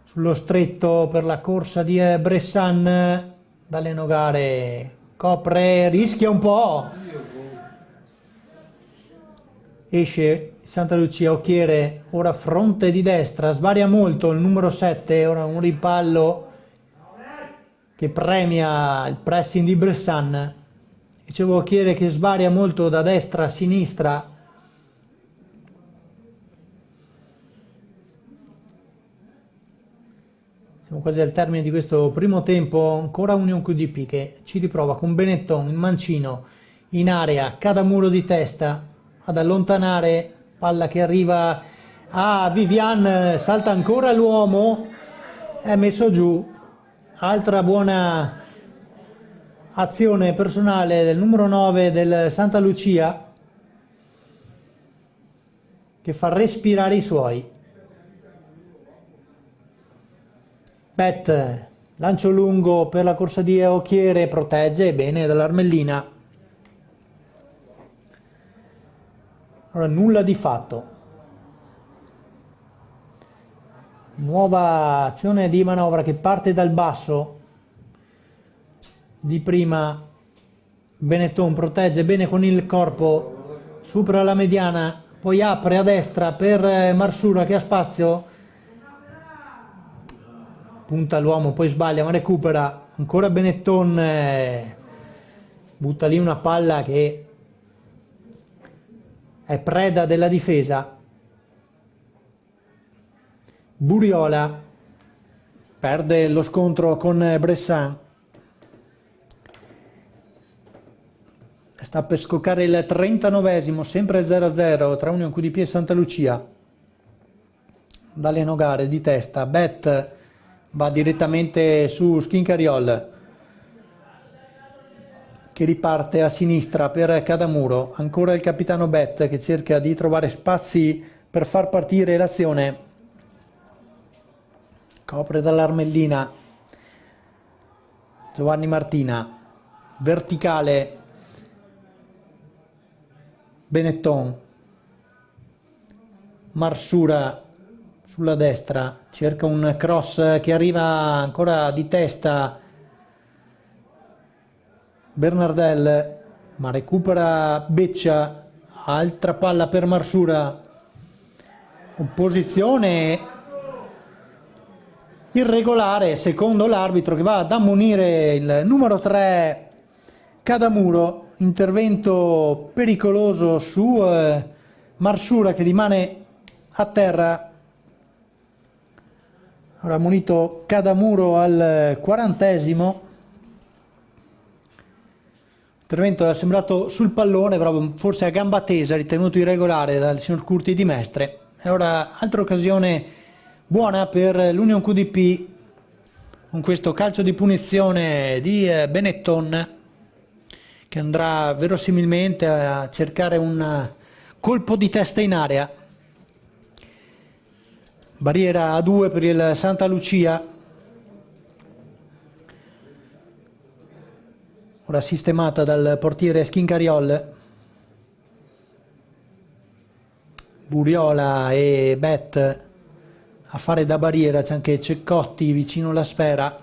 Speaker 1: sullo stretto per la corsa di Bressan, dalle Nogare, copre, rischia un po', esce Santa Lucia, Occhiere, ora fronte di destra, svaria molto il numero 7, ora un rimpallo che premia il pressing di Bressan. Dicevo Occhiere che svaria molto da destra a sinistra. Siamo quasi al termine di questo primo tempo, ancora Union QDP che ci riprova con Benetton, il mancino in area, Cadamuro di testa ad allontanare, palla che arriva a Vivian, salta ancora l'uomo, è messo giù, altra buona azione personale del numero 9 del Santa Lucia che fa respirare i suoi. Bet, lancio lungo per la corsa di Occhiere, protegge bene dall'Armellina. Allora nulla di fatto. Nuova azione di manovra che parte dal basso. Di prima Benetton protegge bene con il corpo, supera la mediana, poi apre a destra per Marsura che ha spazio. Punta l'uomo, poi sbaglia ma recupera, Ancora Benetton, butta lì una palla che è preda della difesa. Buriola perde lo scontro con Bressan. Sta per scoccare il 39esimo, sempre 0-0 tra Union QDP e Santa Lucia. Dalle Nogare di testa, Bet va direttamente su Schincariol, che riparte a sinistra per Cadamuro. Ancora il capitano Bet che cerca di trovare spazi per far partire l'azione. Copre dall'Armellina Giovanni Martina, verticale Benetton, Marsura sulla destra, cerca un cross che arriva ancora di testa Bernardel, ma recupera Beccia, altra palla per Marsura, opposizione irregolare secondo l'arbitro che va ad ammonire il numero 3 Cadamuro. Intervento pericoloso su Marsura che rimane a terra. Ora ammonito Cadamuro al 40esimo. Intervento è sembrato sul pallone, però forse a gamba tesa, ritenuto irregolare dal signor Curti di Mestre. Allora, altra occasione buona per l'Union QDP con questo calcio di punizione di Benetton, che andrà verosimilmente a cercare un colpo di testa in area. Barriera a 2 per il Santa Lucia. Ora sistemata dal portiere Schincariol. Buriola e Bet a fare da barriera, c'è anche Ceccotti vicino alla sfera.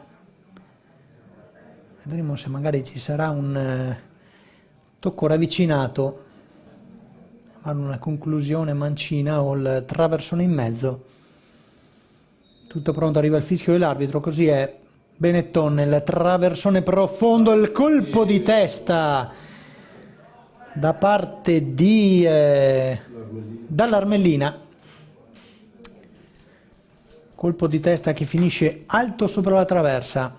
Speaker 1: Vedremo se magari ci sarà un tocco ravvicinato, una conclusione mancina o il traversone in mezzo. Tutto pronto, arriva il fischio dell'arbitro, così è. Benetton nel traversone profondo, il colpo di testa da parte di dall'Armellina. Colpo di testa che finisce alto sopra la traversa.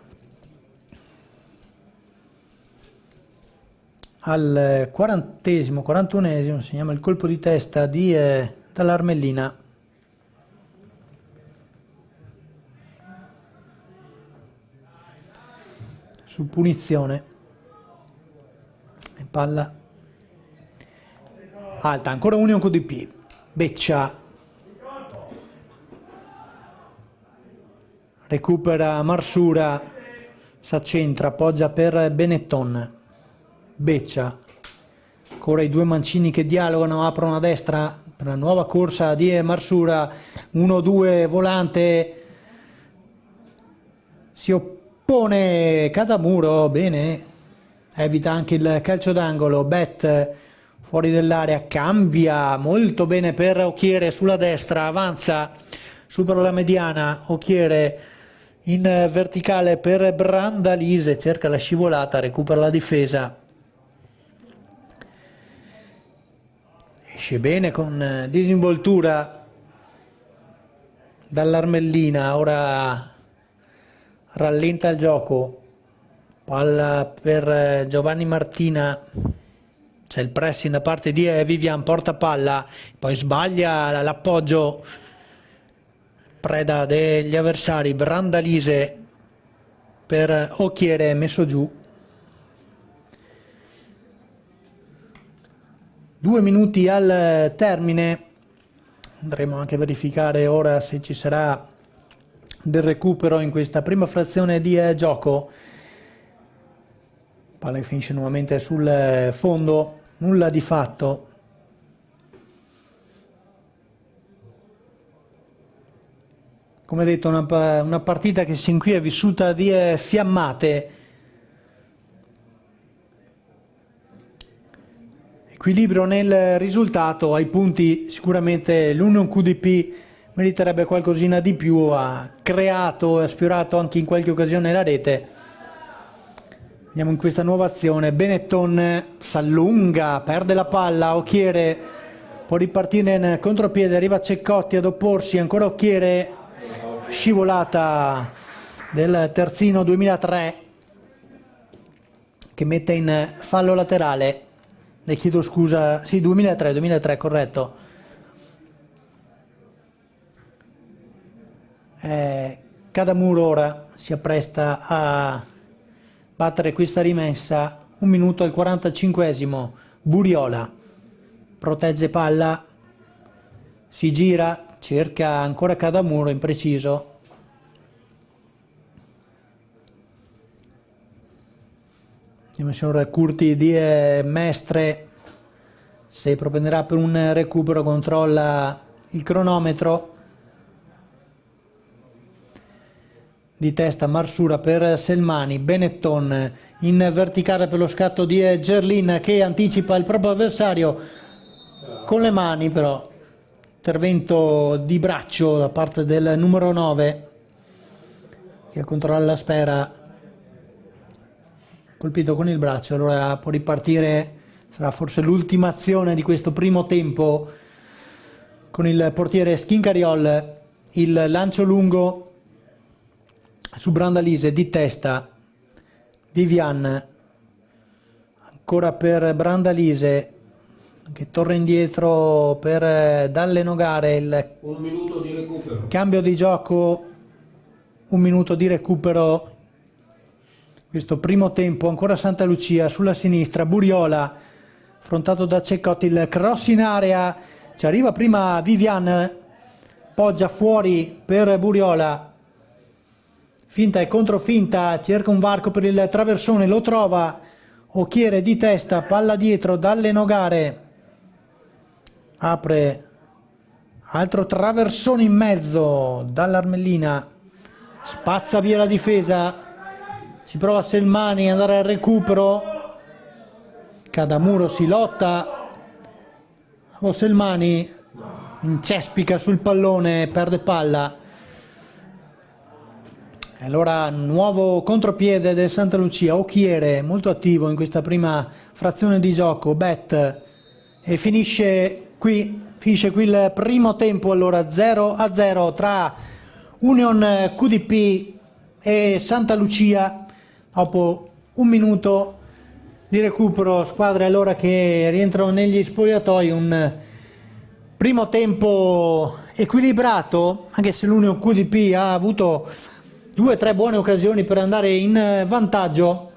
Speaker 1: Al 40esimo, 41esimo segniamo il colpo di testa di dall'Armellina. Su punizione. E palla alta, ancora Union QDP. Beccia recupera Marsura, s'accentra, appoggia per Benetton. Beccia, ancora i due mancini che dialogano, aprono a destra per la nuova corsa di Marsura, 1-2 volante, si oppone Cadamuro, bene, evita anche il calcio d'angolo. Bet fuori dell'area, cambia molto bene per Occhiere sulla destra, avanza, supera la mediana, Occhiere in verticale per Brandalise, cerca la scivolata, recupera la difesa. Esce bene con disinvoltura dall'Armellina, ora rallenta il gioco, palla per Giovanni Martina, c'è il pressing da parte di Vivian, porta palla, poi sbaglia l'appoggio, preda degli avversari, Brandalise per Occhiere messo giù. 2 minuti al termine, andremo anche a verificare ora se ci sarà del recupero in questa prima frazione di gioco. Palla che finisce nuovamente sul fondo, nulla di fatto. Come detto, una partita che sin qui è vissuta di fiammate. Equilibrio nel risultato, ai punti sicuramente l'Union QDP meriterebbe qualcosina di più, ha creato e ha sfiorato anche in qualche occasione la rete, Andiamo in questa nuova azione. Benetton s'allunga, perde la palla, Occhiere può ripartire in contropiede, arriva Ceccotti ad opporsi, ancora Occhiere, scivolata del terzino 2003 che mette in fallo laterale. Ne chiedo scusa, sì, 2003 corretto. Cadamuro ora si appresta a battere questa rimessa. 1 minuto al 45esimo. Buriola protegge palla, si gira, cerca ancora Cadamuro, impreciso. Il signor Curti di Mestre, se propenderà per un recupero, controlla il cronometro. Di testa Marsura per Selmani, Benetton in verticale per lo scatto di Gerlin che anticipa il proprio avversario con le mani, però intervento di braccio da parte del numero 9 che controlla la sfera, colpito con il braccio. Allora può ripartire, sarà forse l'ultima azione di questo primo tempo con il portiere Schincariol. Il lancio lungo su Brandalise, di testa Vivian, ancora per Brandalise che torna indietro per Dalle Nogare. Il
Speaker 2: 1 minuto di recupero.
Speaker 1: Cambio di gioco, 1 minuto di recupero. Questo primo tempo, ancora Santa Lucia sulla sinistra, Buriola affrontato da Ceccotti, il cross in area, ci arriva prima Vivian, poggia fuori per Buriola. Finta e controfinta, cerca un varco per il traversone, lo trova, Occhiere di testa, palla dietro, Dalle Nogare, apre, altro traversone in mezzo, dall'Armellina, spazza via la difesa, si prova Selmani ad andare al recupero, Cadamuro si lotta, Selmani incespica sul pallone, perde palla. Allora nuovo contropiede del Santa Lucia, Occhiere molto attivo in questa prima frazione di gioco, Bet, e finisce qui il primo tempo. Allora 0-0 tra Union QDP e Santa Lucia dopo 1 minuto di recupero. Squadre allora che rientrano negli spogliatoi, un primo tempo equilibrato, anche se l'Union QDP ha avuto 2 o 3 buone occasioni per andare in vantaggio.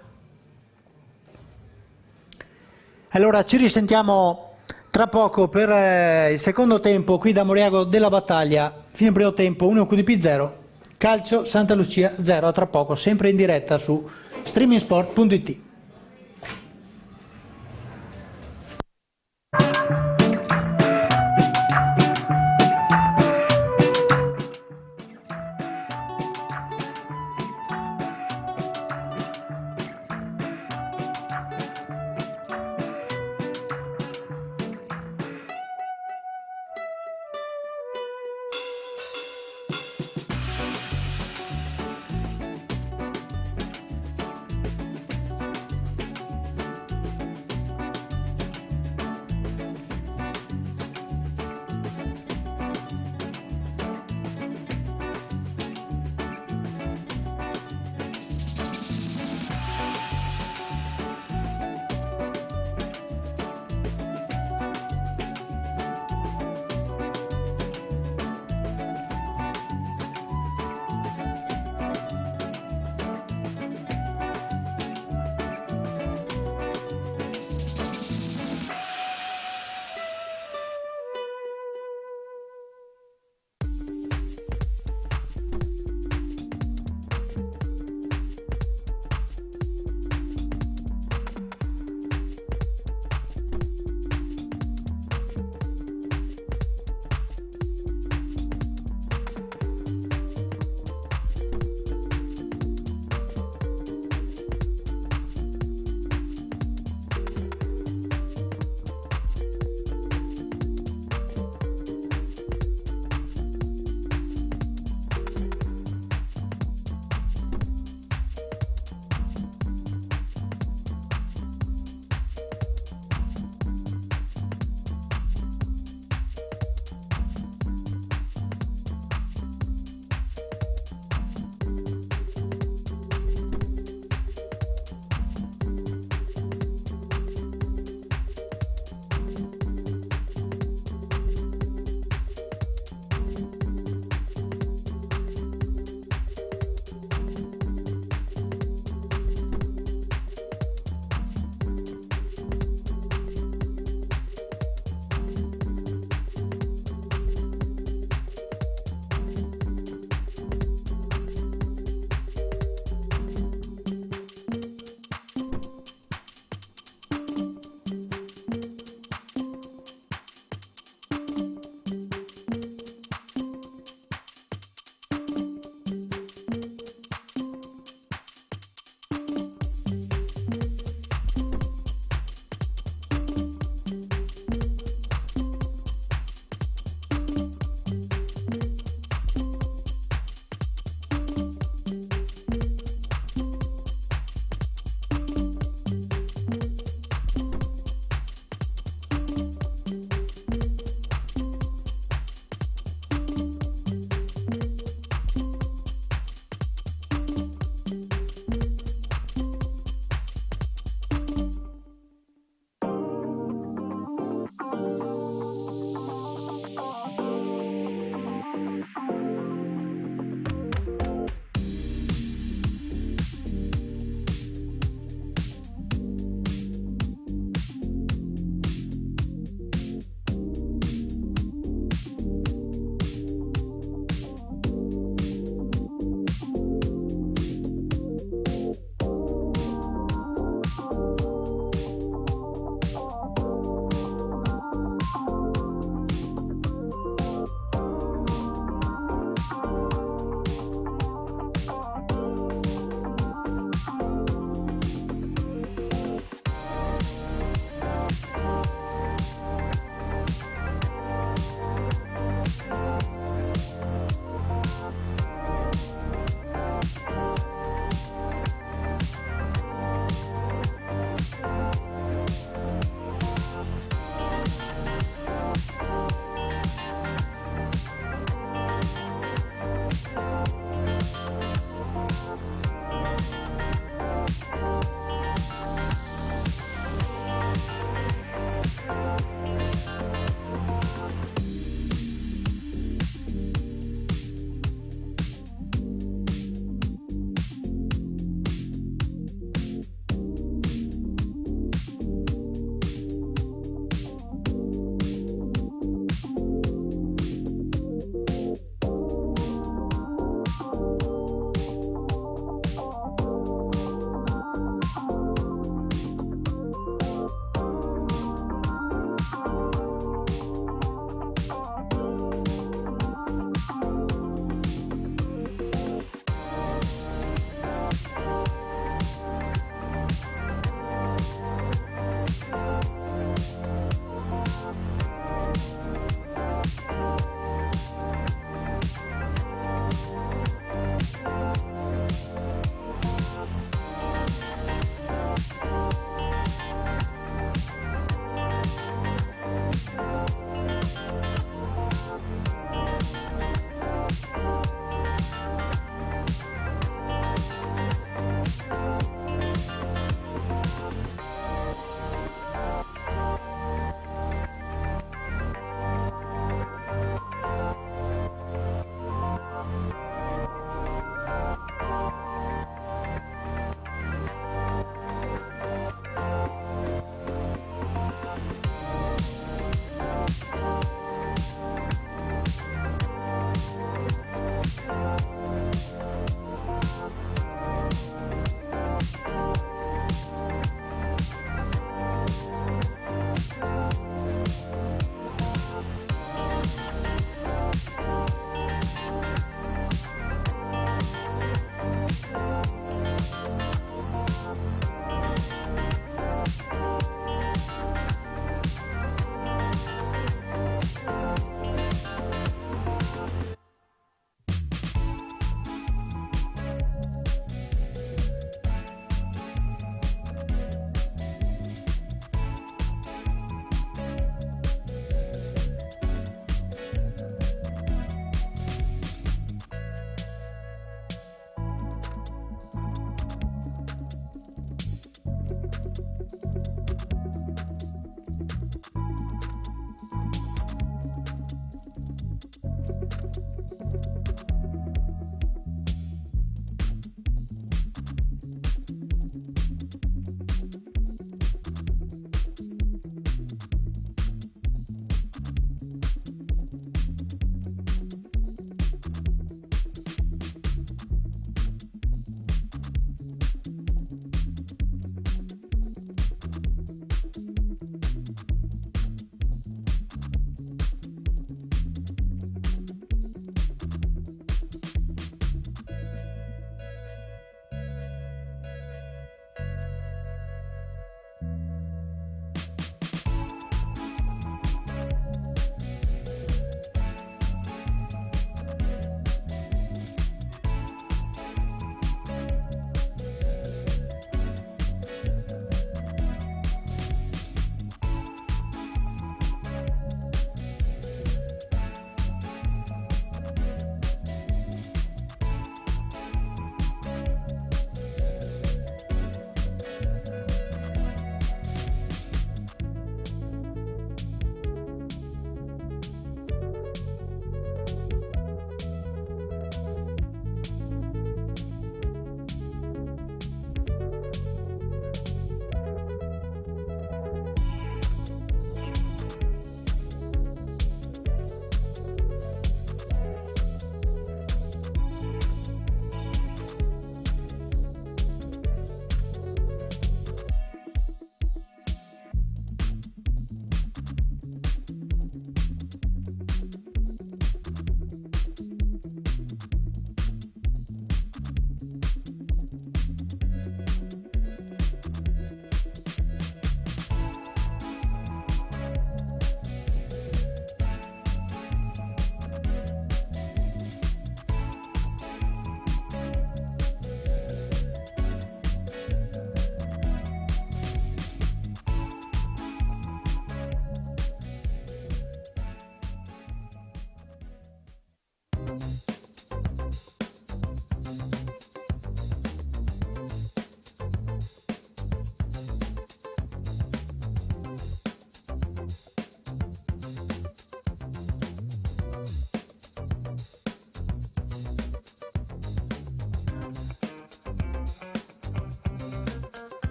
Speaker 1: Allora ci risentiamo tra poco per il secondo tempo qui da Moriago della Battaglia. Fine primo tempo, 1 QDP 0, Calcio Santa Lucia 0. A tra poco, sempre in diretta su streamingsport.it.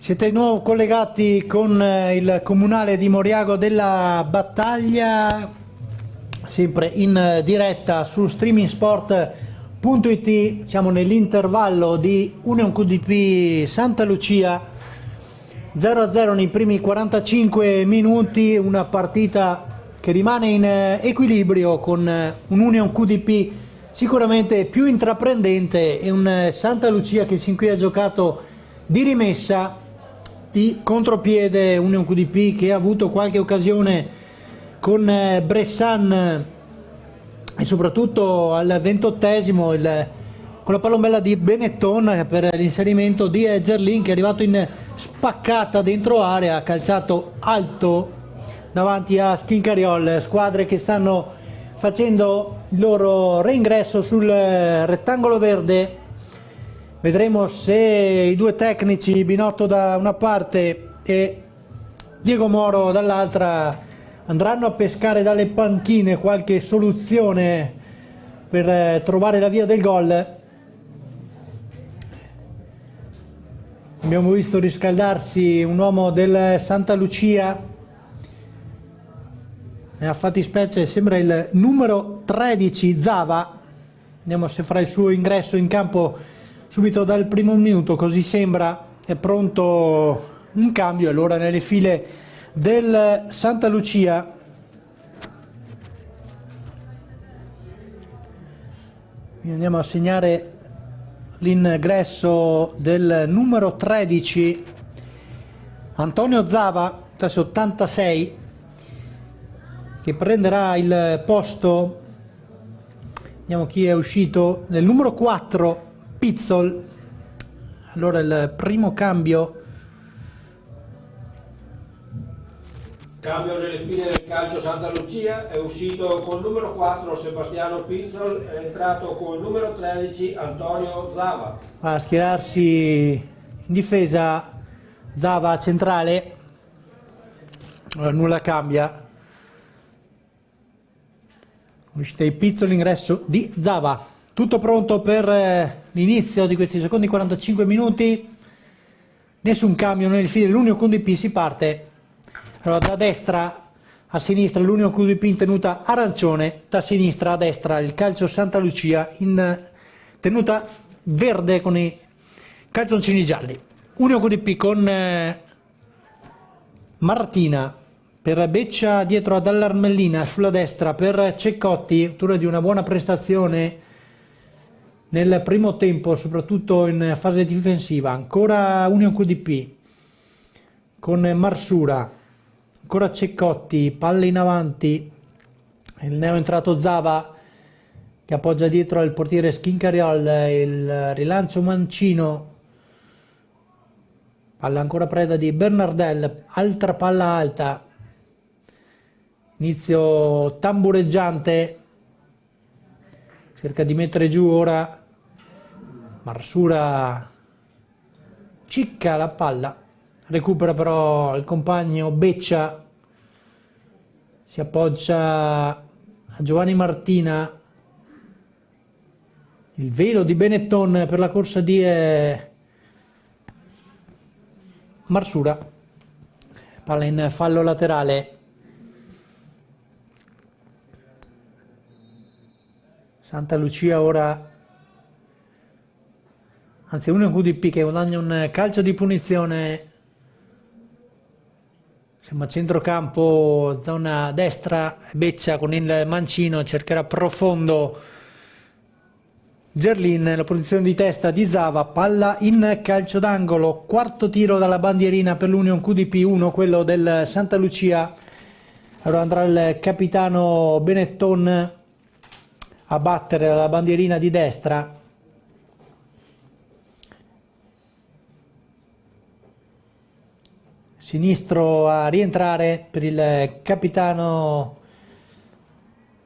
Speaker 1: Siete di nuovo collegati con il comunale di Moriago della Battaglia, sempre in diretta su streamingsport.it. Siamo nell'intervallo di Union QDP Santa Lucia, 0-0 nei primi 45 minuti, una partita che rimane in equilibrio con un Union QDP sicuramente più intraprendente e un Santa Lucia che sin qui ha giocato di rimessa, di contropiede. Union QDP che ha avuto qualche occasione con Bressan e soprattutto al 28esimo con la palombella di Benetton per l'inserimento di Gerlin, che è arrivato in spaccata dentro area, ha calciato alto davanti a Schincariol. Squadre che stanno facendo il loro reingresso sul rettangolo verde. Vedremo se i due tecnici, Binotto da una parte e Diego Moro dall'altra, andranno a pescare dalle panchine qualche soluzione per trovare la via del gol. Abbiamo visto riscaldarsi un uomo del Santa Lucia, a fattispecie sembra il numero 13 Zava. Vediamo se farà il suo ingresso in campo subito dal primo minuto, così sembra. È pronto un cambio allora nelle file del Santa Lucia. Andiamo a segnare l'ingresso del numero 13 Antonio Zava, classe 86, che prenderà il posto, vediamo chi è uscito, nel numero 4 Pizzol. Allora il primo cambio
Speaker 3: nelle file del calcio Santa Lucia, è uscito col numero 4 Sebastiano Pizzol, è entrato col numero 13 Antonio Zava.
Speaker 1: A schierarsi in difesa Zava centrale. Allora, nulla cambia. Uscita di Pizzol, l'ingresso di Zava. Tutto pronto per l'inizio di questi secondi 45 minuti. Nessun cambio nelle file dell'Union QDP, si parte. Allora, da destra a sinistra l'Union QDP in tenuta arancione, da sinistra a destra il calcio Santa Lucia in tenuta verde con i calzoncini gialli. Union QDP con Martina per Beccia dietro ad Allarmellina, sulla destra per Ceccotti, autura di una buona prestazione nel primo tempo, soprattutto in fase difensiva. Ancora Union QDP con Marsura, ancora Ceccotti, palle in avanti, il neo entrato Zava che appoggia dietro al portiere Schincariol, il rilancio mancino, palla ancora preda di Bernardel, altra palla alta, inizio tambureggiante, cerca di mettere giù ora Marsura, cicca la palla, recupera però il compagno Beccia, si appoggia a Giovanni Martina, il velo di Benetton per la corsa di Marsura, palla in fallo laterale. Santa Lucia ora, anzi Union QDP che guadagna un calcio di punizione. Siamo a centrocampo, zona destra, Beccia con il mancino, cercherà profondo Gerlin, la posizione di testa di Zava, palla in calcio d'angolo, quarto tiro dalla bandierina per l'Union QDP 1, quello del Santa Lucia. Allora andrà il capitano Benetton a battere la bandierina di destra. Sinistro a rientrare per il capitano,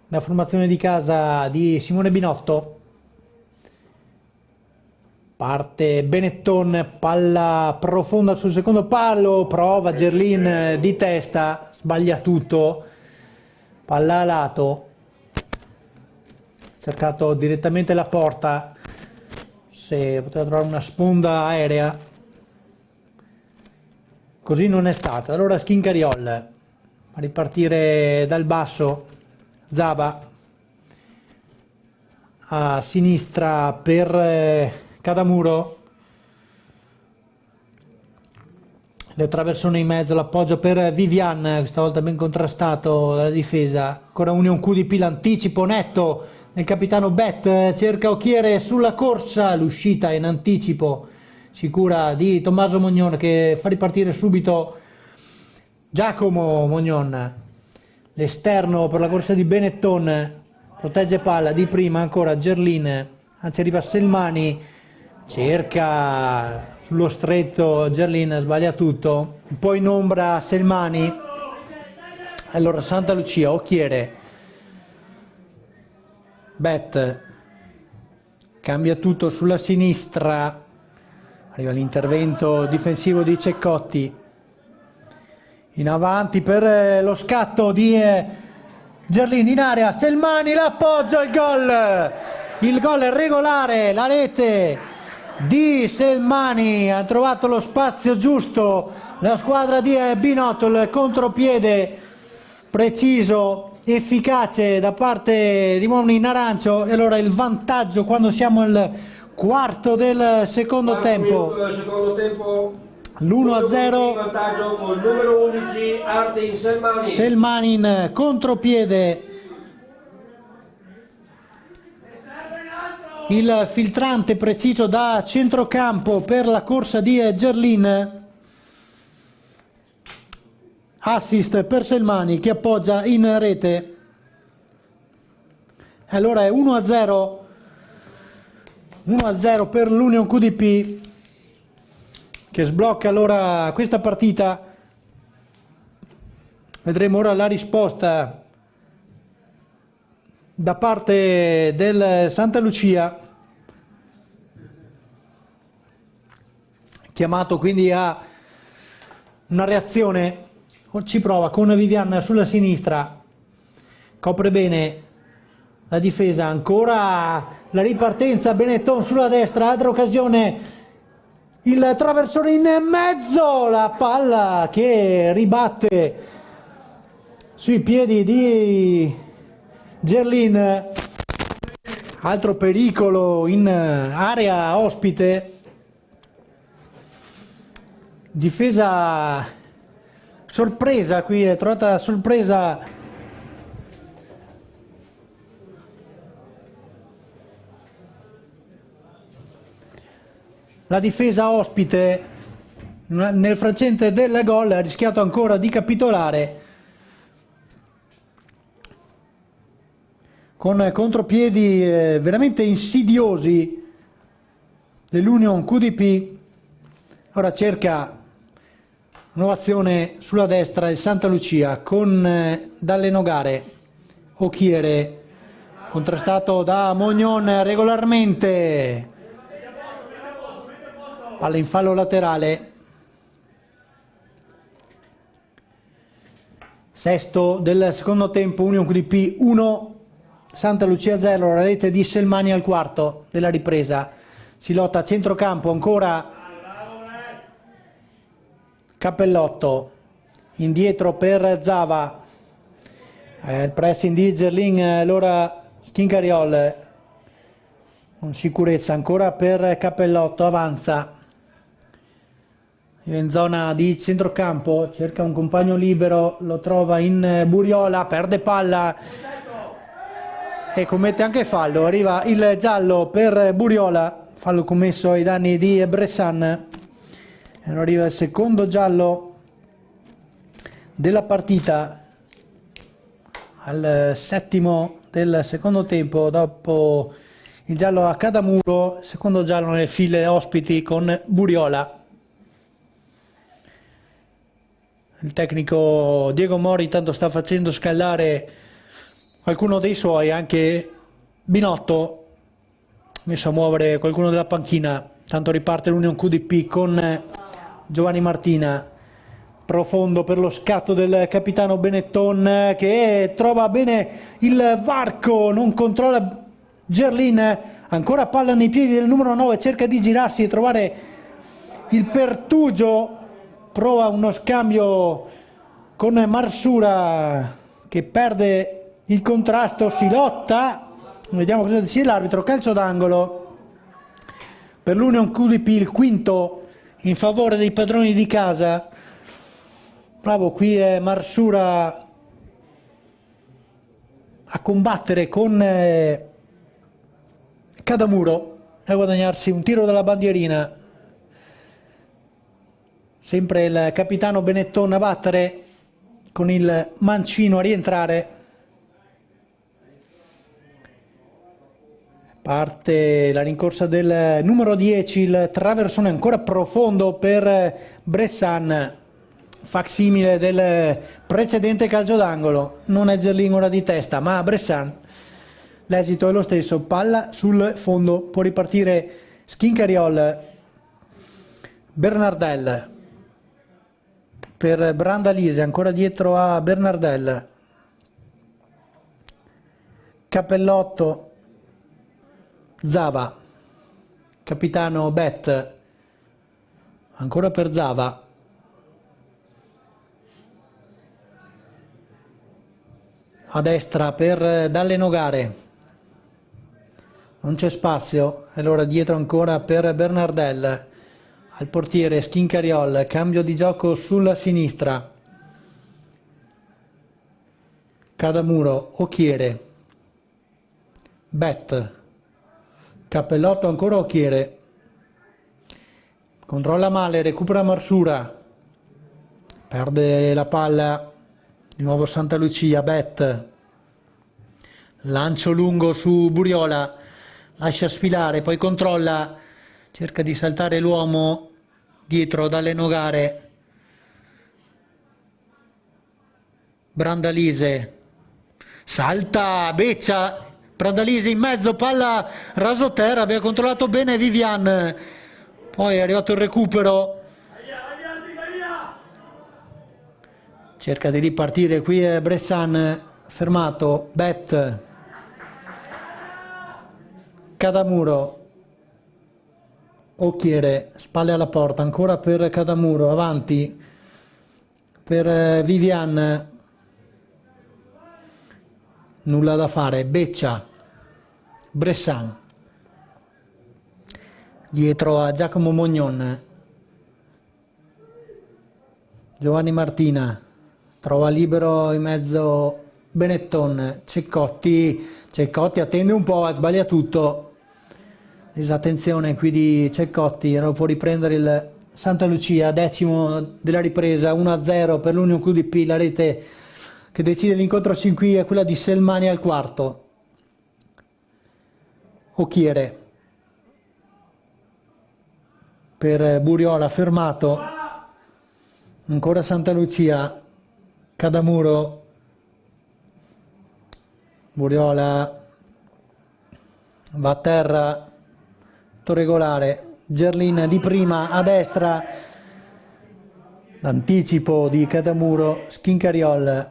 Speaker 1: la formazione di casa di Simone Binotto. Parte Benetton, palla profonda sul secondo palo, prova Gerlin di testa, sbaglia tutto, palla a lato, cercato direttamente la porta, se poteva trovare una sponda aerea. così non è stato. Allora Schincariol a ripartire dal basso, Zava a sinistra per Cadamuro, le traversone in mezzo, l'appoggio per Vivian, questa volta ben contrastato dalla difesa. Ancora Union QDP, l'anticipo netto del capitano Bet, cerca Occhiere sulla corsa, l'uscita in anticipo sicura di Tommaso Mognon che fa ripartire subito Giacomo Mognon. L'esterno per la corsa di Benetton, protegge palla di prima, ancora Gerlin, anzi arriva Selmani, cerca sullo stretto Gerlin, sbaglia tutto, un po' in ombra Selmani. Allora Santa Lucia, Occhiere, Bet, cambia tutto sulla sinistra, arriva l'intervento difensivo di Ceccotti, in avanti per lo scatto di Gerlin in area, Selmani, l'appoggio, il gol è regolare, la rete di Selmani, ha trovato lo spazio giusto la squadra di Binotto, il contropiede preciso, efficace da parte di Moni in arancio. E allora il vantaggio quando siamo al quarto del secondo tempo, l'1-0,
Speaker 3: vantaggio con il numero 11 Artin Selmani.
Speaker 1: Selmani in contropiede, il filtrante preciso da centrocampo per la corsa di Gerlin, assist per Selmani che appoggia in rete. Allora è 1-0 per l'Union QDP che sblocca allora questa partita. Vedremo ora la risposta da parte del Santa Lucia, chiamato quindi a una reazione. Ci prova con Vivian sulla sinistra, copre bene la difesa, ancora la ripartenza, Benetton sulla destra, altra occasione, il traversone in mezzo, la palla che ribatte sui piedi di Gerlin, altro pericolo in area ospite, difesa sorpresa, qui è trovata sorpresa la difesa ospite nel frangente del gol, ha rischiato ancora di capitolare con contropiedi veramente insidiosi dell'Union QDP. Ora cerca nuova azione sulla destra il Santa Lucia con dalle Nogare, Occhiere contrastato da Mognon regolarmente, palla in fallo laterale, sesto del secondo tempo, Union QDP 1 Santa Lucia 0, la rete di Selmani al quarto della ripresa, si lotta a centrocampo, ancora Cappellotto, indietro per Zava, il pressing di Gerlin, allora Schincariol con sicurezza, ancora per Cappellotto, avanza in zona di centrocampo, cerca un compagno libero, lo trova in Buriola, perde palla e commette anche fallo, arriva il giallo per Buriola, fallo commesso ai danni di Bressan. E arriva il secondo giallo della partita al settimo del secondo tempo, dopo il giallo a Cadamuro, secondo giallo nelle file ospiti con Buriola. Il tecnico Diego Mori tanto sta facendo scaldare qualcuno dei suoi, anche Binotto messo a muovere qualcuno della panchina, tanto riparte l'Union QDP con Giovanni Martina, profondo per lo scatto del capitano Benetton che trova bene il varco, non controlla Gerlin, ancora palla nei piedi del numero 9, cerca di girarsi e trovare il pertugio prova uno scambio con Marsura che perde il contrasto, si lotta, vediamo cosa decide l'arbitro. Calcio d'angolo per l'Union QDP, il quinto in favore dei padroni di casa. Bravo, qui è Marsura a combattere con Cadamuro e a guadagnarsi un tiro dalla bandierina. Sempre il capitano Benetton a battere con il mancino a rientrare. Parte la rincorsa del numero 10, il traversone ancora profondo per Bressan, facsimile del precedente calcio d'angolo. Non è Gerlin ora di testa, ma Bressan. L'esito è lo stesso, palla sul fondo, può ripartire Schincariol. Bernardel per Brandalise, ancora dietro a Bernardel. Cappellotto, Zava, capitano Bet, ancora per Zava. A destra per Dalle Nogare, non c'è spazio, allora dietro ancora per Bernardel. Al portiere Schincariol, cambio di gioco sulla sinistra. Cadamuro, Occhiere, Bet, Cappellotto ancora Occhiere, controlla male, recupera Marsura, perde la palla, di nuovo Santa Lucia, Bet, lancio lungo su Buriola, lascia sfilare, poi controlla, cerca di saltare l'uomo dietro Dalle Nogare. Brandalise salta, Beccia, Brandalise in mezzo, palla rasoterra, aveva controllato bene Vivian, poi è arrivato il recupero, cerca di ripartire, qui è Bressan fermato. Bet, Cadamuro, Occhiere, spalle alla porta, ancora per Cadamuro, avanti per Vivian, nulla da fare. Beccia, Bressan, dietro a Giacomo Mognon. Giovanni Martina trova libero in mezzo Benetton. Ceccotti attende un po', sbaglia tutto. Disattenzione qui di Ceccotti, può riprendere il Santa Lucia, decimo della ripresa, 1-0 per l'Union QDP. La rete che decide l'incontro sin qui è quella di Selmani al quarto. Occhiere per Buriola, fermato, ancora Santa Lucia. Cadamuro, Buriola va a terra, regolare. Gerlin di prima a destra, l'anticipo di Cadamuro. Schincariol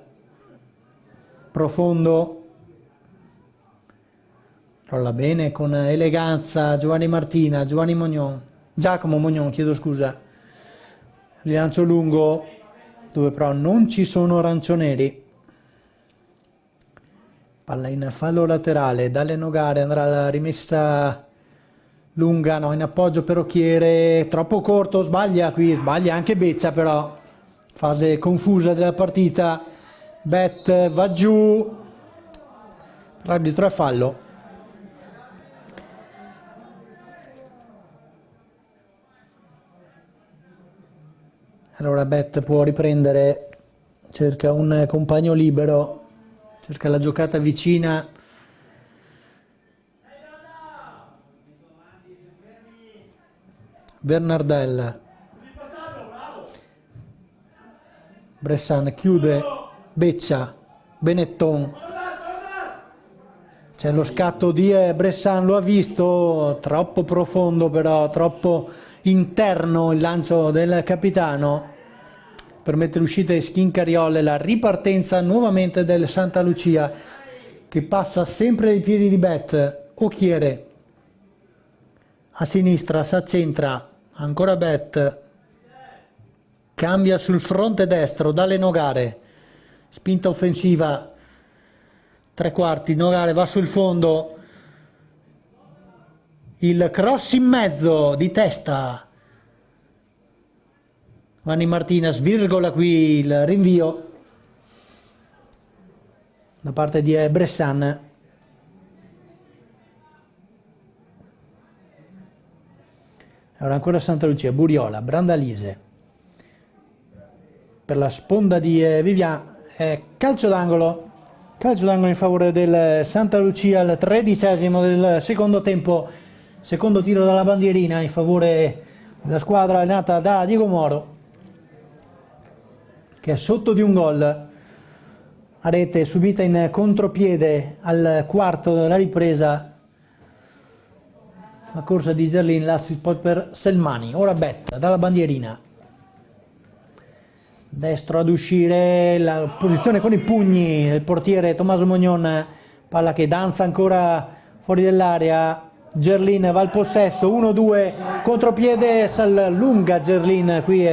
Speaker 1: profondo, rolla bene con eleganza Giovanni Mognon, Giacomo Mognon, chiedo scusa. Il lancio lungo dove però non ci sono arancionieri. Palla in fallo laterale, Dalle Nogare, andrà la rimessa lunga, no, in appoggio per Occhiere, troppo corto, sbaglia anche Beccia, però fase confusa della partita. Bet va giù, l'arbitro è fallo. Allora Bet può riprendere, cerca un compagno libero, cerca la giocata vicina. Bernardel, Bressan chiude, Beccia, Benetton, c'è lo scatto di Bressan, lo ha visto, troppo profondo però, troppo interno il lancio del capitano, permette l'uscita di Schincariol e la ripartenza nuovamente del Santa Lucia che passa sempre ai piedi di Bet. Occhiere a sinistra, s'accentra, ancora Bet, cambia sul fronte destro, dalle Nogare, spinta offensiva, tre quarti, Nogare va sul fondo, il cross in mezzo di testa, Vanni Martina svirgola qui il rinvio da parte di Bressan. Allora ancora Santa Lucia, Buriola, Brandalise per la sponda di Vivian, calcio d'angolo in favore del Santa Lucia al 13° del secondo tempo, secondo tiro dalla bandierina in favore della squadra allenata da Diego Moro, che è sotto di un gol, a rete subita in contropiede al quarto della ripresa. La corsa di Gerlin, l'assist poi per Selmani. Ora Betta dalla bandierina, destro ad uscire, la posizione con i pugni il portiere Tommaso Mognon, palla che danza ancora fuori dell'area, Gerlin va al possesso, 1-2, contropiede, s'allunga Gerlin, qui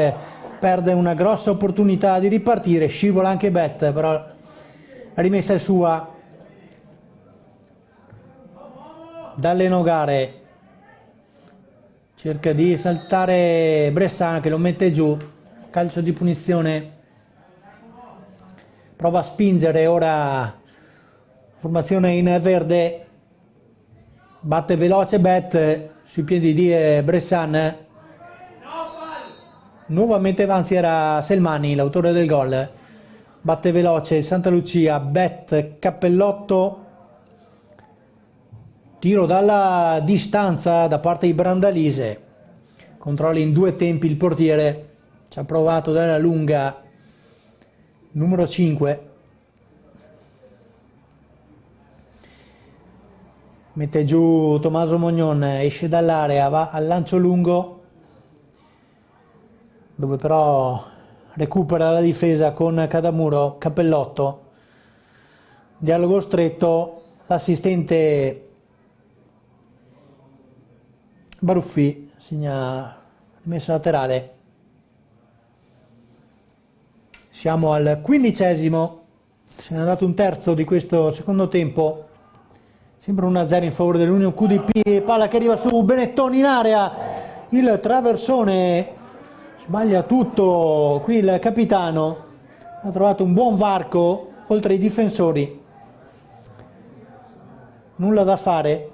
Speaker 1: perde una grossa opportunità di ripartire, scivola anche Betta, però la rimessa è sua. Dalle Nogare cerca di saltare Bressan che lo mette giù, calcio di punizione, prova a spingere ora formazione in verde, batte veloce Bet sui piedi di Bressan, nuovamente avanti era Selmani l'autore del gol, batte veloce Santa Lucia, Bet, Cappellotto, tiro dalla distanza da parte di Brandalise, controlli in due tempi il portiere, ci ha provato dalla lunga numero 5, mette giù Tommaso Mognon, esce dall'area, va al lancio lungo, dove però recupera la difesa con Cadamuro, Cappellotto, dialogo stretto, l'assistente Baruffi segna rimessa laterale. Siamo al 15°, se n'è andato un terzo di questo secondo tempo, sempre 1-0 in favore dell'Union QDP, palla che arriva su Benettoni in area, il traversone, sbaglia tutto, qui il capitano ha trovato un buon varco oltre i difensori, nulla da fare.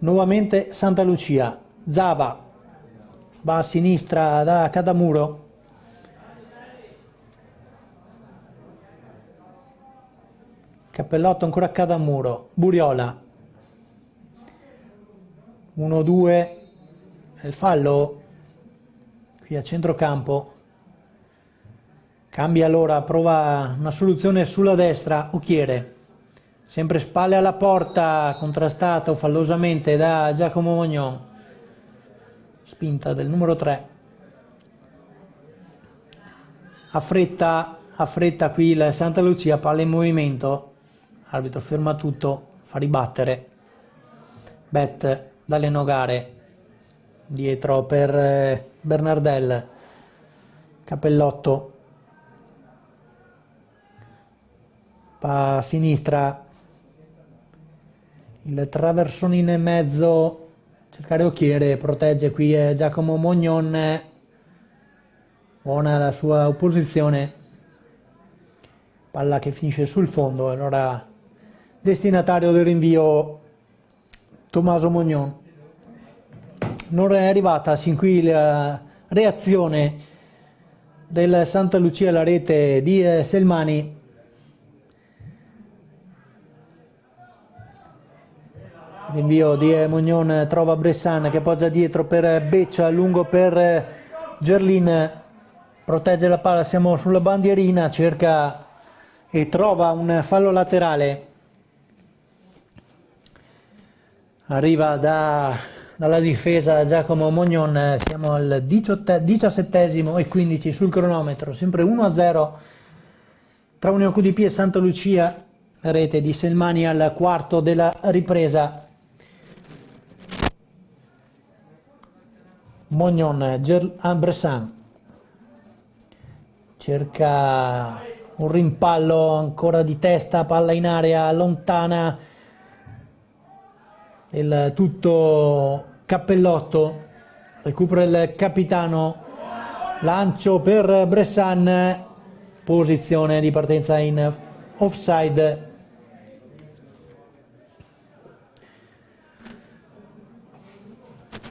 Speaker 1: Nuovamente Santa Lucia, Zava va a sinistra da Cadamuro, Cappellotto ancora a Cadamuro, Buriola, 1-2, il fallo qui a centrocampo, cambia allora, prova una soluzione sulla destra, Occhiere, sempre spalle alla porta, contrastato fallosamente da Giacomo Mognon, spinta del numero 3, affretta qui il Santa Lucia, palla in movimento, arbitro ferma tutto, fa ribattere, Bet dalle Nogare, dietro per Bernardel, Cappellotto, a sinistra, il traversone in mezzo, cercare Occhiere, protegge qui Giacomo Mognon, buona la sua opposizione, palla che finisce sul fondo, allora destinatario del rinvio Tommaso Mognon. Non è arrivata sin qui la reazione del Santa Lucia alla rete di Selmani. L'invio di Mognon trova Bressan che appoggia dietro per Beccia, lungo per Gerlin, protegge la palla, siamo sulla bandierina, cerca e trova un fallo laterale. Arriva dalla difesa Giacomo Mognon, siamo al 17° e 15 sul cronometro, sempre 1-0 tra Union QDP e Santa Lucia, rete di Selmani al quarto della ripresa. Mognon, Bressan, cerca un rimpallo ancora di testa, palla in area, lontana, il tutto Cappellotto, recupera il capitano, lancio per Bressan, posizione di partenza in offside.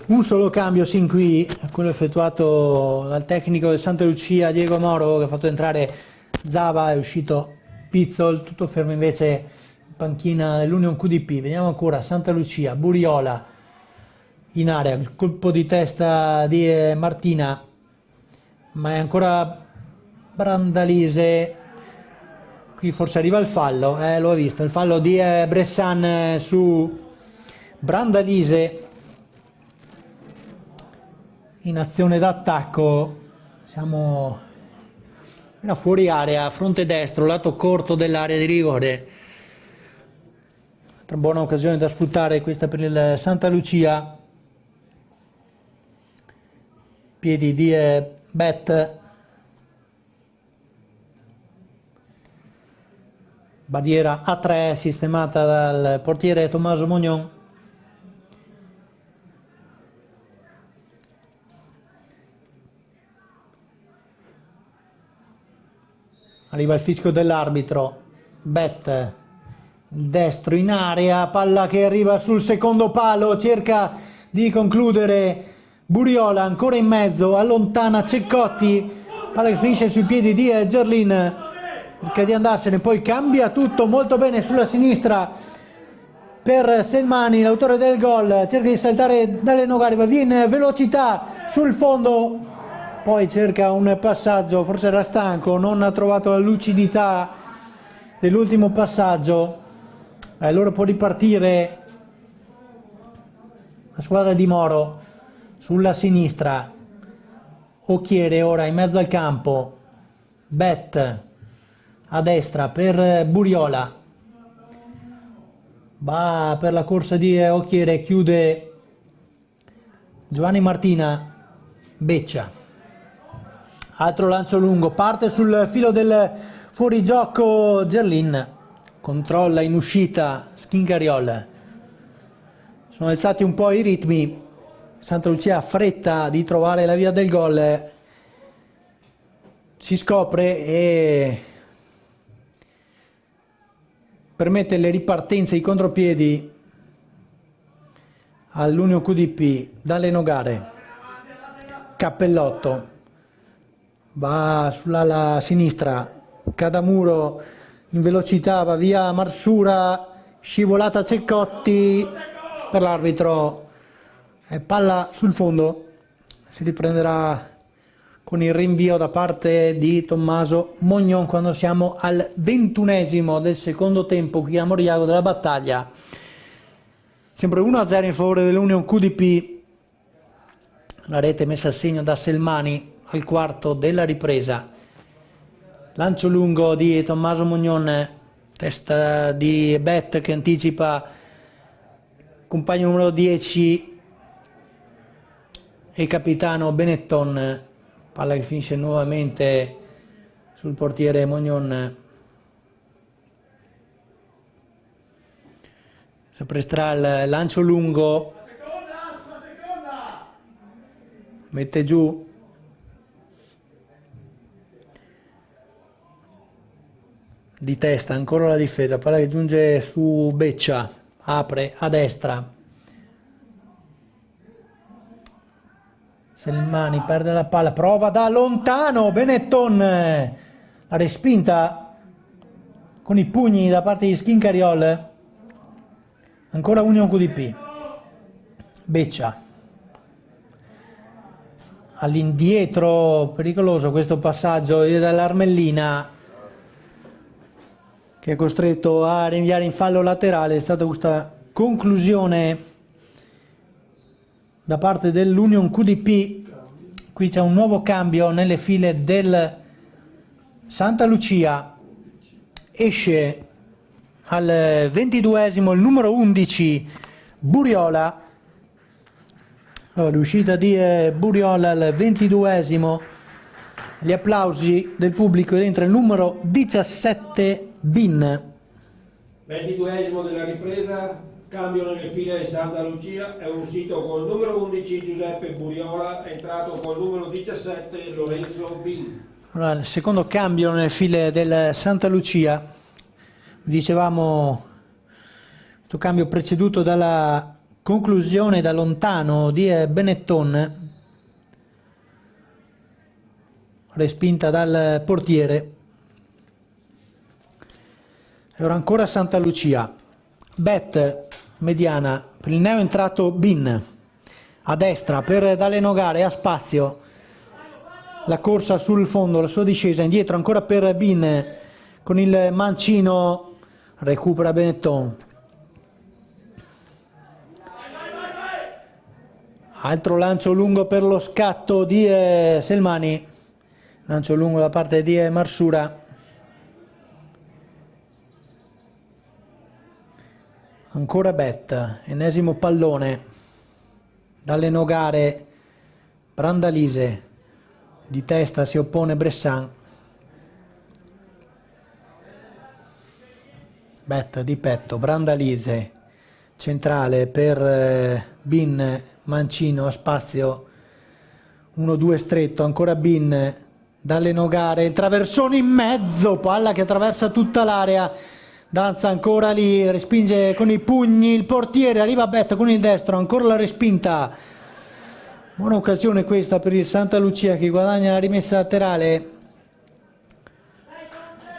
Speaker 1: Un solo cambio sin qui, quello effettuato dal tecnico del Santa Lucia Diego Moro, che ha fatto entrare Zava, è uscito Pizzol, tutto fermo invece in panchina dell'Union QDP. Vediamo ancora Santa Lucia, Buriola in area, il colpo di testa di Martina, ma è ancora Brandalise. Qui forse arriva il fallo, lo ha visto, il fallo di Bressan su Brandalise. In azione d'attacco, siamo fuori area, fronte destro, lato corto dell'area di rigore. Altra buona occasione da sfruttare questa per il Santa Lucia. Piedi di Bet. Bandiera a 3 sistemata dal portiere Tommaso Mognon. Arriva il fischio dell'arbitro. Bet, destro in area, palla che arriva sul secondo palo, cerca di concludere Buriola, ancora in mezzo, allontana Ceccotti, palla che finisce sui piedi di Gerlin, cerca di andarsene, poi cambia tutto molto bene sulla sinistra per Selmani, l'autore del gol, cerca di saltare dalle Nogari, va via in velocità sul fondo. Poi cerca un passaggio, forse era stanco, non ha trovato la lucidità dell'ultimo passaggio. Allora può ripartire la squadra di Moro sulla sinistra. Occhiere ora in mezzo al campo. Bet a destra per Buriola. Va per la corsa di Occhiere, chiude Giovanni Martina. Beccia. Altro lancio lungo, parte sul filo del fuorigioco Gerlin, controlla in uscita Schincariol. Sono alzati un po' i ritmi, Santa Lucia ha fretta di trovare la via del gol, si scopre e permette le ripartenze, i contropiedi all'Union QDP dalle Nogare. Cappellotto va sull'ala sinistra, Cadamuro in velocità, va via Marsura, scivolata Ceccotti per l'arbitro, palla sul fondo, si riprenderà con il rinvio da parte di Tommaso Mognon quando siamo al 21esimo del secondo tempo qui a Moriago della Battaglia. Sempre 1-0 in favore dell'Union QDP, la rete messa a segno da Selmani al quarto della ripresa. Lancio lungo di Tommaso Mognon, testa di Bet che anticipa compagno numero 10 e capitano Benetton, palla che finisce nuovamente sul portiere Mognon. Saprestrà il lancio lungo, mette giù di testa, ancora la difesa, palla che giunge su Beccia, apre a destra, Selmani perde la palla, prova da lontano, Benetton, la respinta con i pugni da parte di Schincariol. Ancora Union QDP, Beccia all'indietro, pericoloso questo passaggio dall'Armellina che è costretto a rinviare in fallo laterale. È stata questa conclusione da parte dell'Union QDP. Qui c'è un nuovo cambio nelle file del Santa Lucia, esce al 22esimo il numero 11 Buriola. Allora, l'uscita di Buriola al 22esimo gli applausi del pubblico entra il numero 17 Bin.
Speaker 3: 22esimo della ripresa, cambio nelle file di Santa Lucia, è uscito col numero 11 Giuseppe Buriola, è entrato col numero 17 Lorenzo Bin.
Speaker 1: Allora, il secondo cambio nelle file del Santa Lucia, dicevamo, questo cambio preceduto dalla conclusione da lontano di Benetton, respinta dal portiere. E ora ancora Santa Lucia, bet mediana per il neo entrato Bin, a destra per Dalenogare, a spazio, la corsa sul fondo, la sua discesa, indietro ancora per Bin con il mancino, recupera Benetton. Altro lancio lungo per lo scatto di Selmani, lancio lungo da parte di Marsura. Ancora bet, ennesimo pallone, Dalenogare, Brandalise, di testa si oppone Bressan. Bet di petto, Brandalise, centrale per Bin, mancino a spazio, 1-2 stretto, ancora Bin, Dalenogare, il traversone in mezzo, palla che attraversa tutta l'area, danza ancora lì, respinge con i pugni il portiere, arriva Bet con il destro, ancora la respinta. Buona occasione questa per il Santa Lucia che guadagna la rimessa laterale.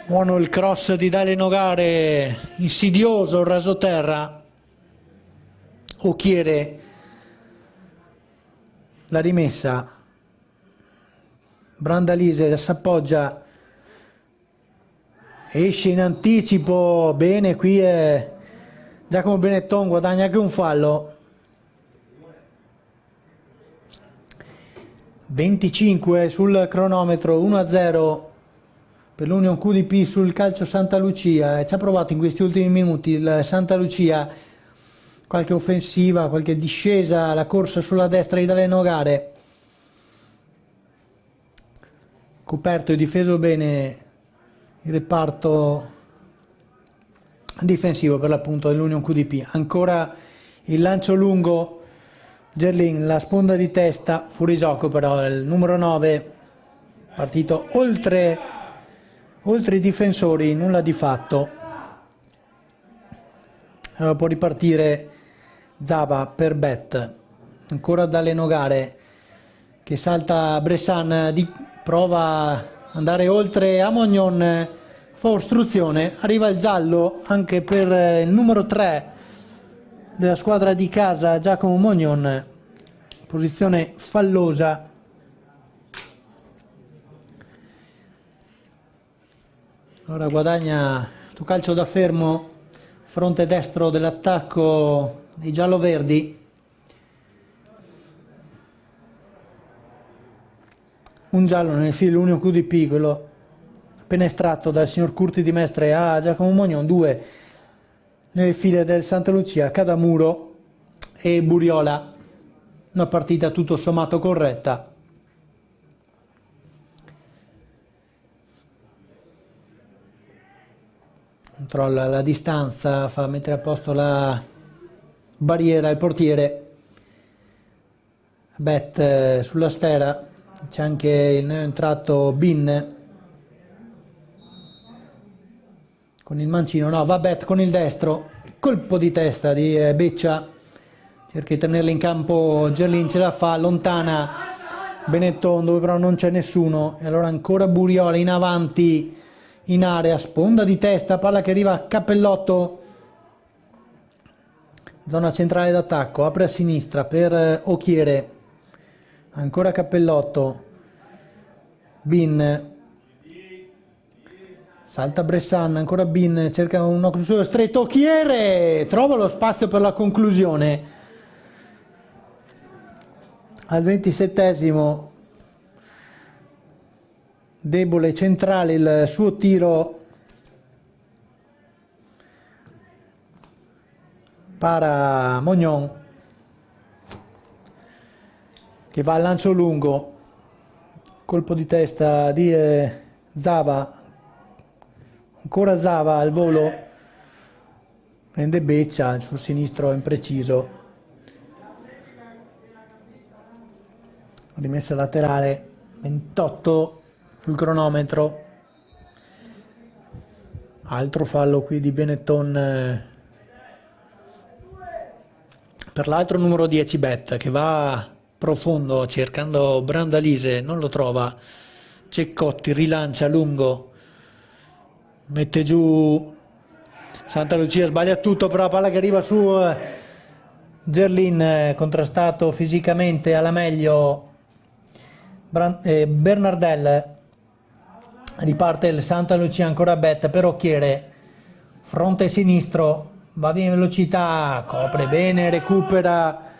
Speaker 1: Buono il cross di Dalenogare, insidioso il rasoterra. Occhiere, la rimessa. Brandalise si appoggia, esce in anticipo, bene, qui è Giacomo Benetton, guadagna anche un fallo. 25 sul cronometro, 1-0 per l'Union QDP sul calcio Santa Lucia. Ci ha provato in questi ultimi minuti il Santa Lucia, qualche offensiva, qualche discesa, la corsa sulla destra di Dalenogare. Coperto e difeso bene il reparto difensivo per l'appunto dell'Union QDP. Ancora il lancio lungo, Gerlin, la sponda di testa, fuori gioco però il numero 9, partito oltre i difensori, nulla di fatto. Allora può ripartire Zaba per Bet, ancora Dalenogare che salta Bressan, prova ad andare oltre a Mognon, fa ostruzione, arriva il giallo anche per il numero 3 della squadra di casa, Giacomo Mognon, posizione fallosa. Allora guadagna questo calcio da fermo, fronte destro dell'attacco dei giallo-verdi. Un giallo nel filo Union QDP, quello appena estratto dal signor Curti di Mestre a Giacomo Mognon, 2 nelle file del Santa Lucia, Cadamuro e Buriola. Una partita tutto sommato corretta. Controlla la distanza, fa mettere a posto la barriera il portiere. Bet sulla sfera, c'è anche il neoentrato Bin con il mancino, no, va Bet con il destro, colpo di testa di Beccia, cerca di tenerla in campo Gerlin, ce la fa, lontana Benetton dove però non c'è nessuno, e allora ancora Buriola in avanti in area, sponda di testa, palla che arriva a Cappellotto, zona centrale d'attacco, apre a sinistra per Occhiere, ancora Cappellotto, Bin, salta Bressan, ancora Bin, cerca un occlusione stretto, Occhiere trova lo spazio per la conclusione. Al 27esimo, debole centrale il suo tiro, para Mognon che va al lancio lungo, colpo di testa di Zava, ancora Zava al volo, prende Beccia sul sinistro impreciso, rimessa laterale, 28 sul cronometro, altro fallo qui di Benetton per l'altro numero 10 Bet, che va profondo cercando Brandalise, non lo trova, Ceccotti rilancia lungo, mette giù Santa Lucia, sbaglia tutto, però la palla che arriva su Gerlin, contrastato fisicamente alla meglio Bernardel, riparte il Santa Lucia, ancora Bet per Occhiere, fronte sinistro, va via in velocità, copre bene, recupera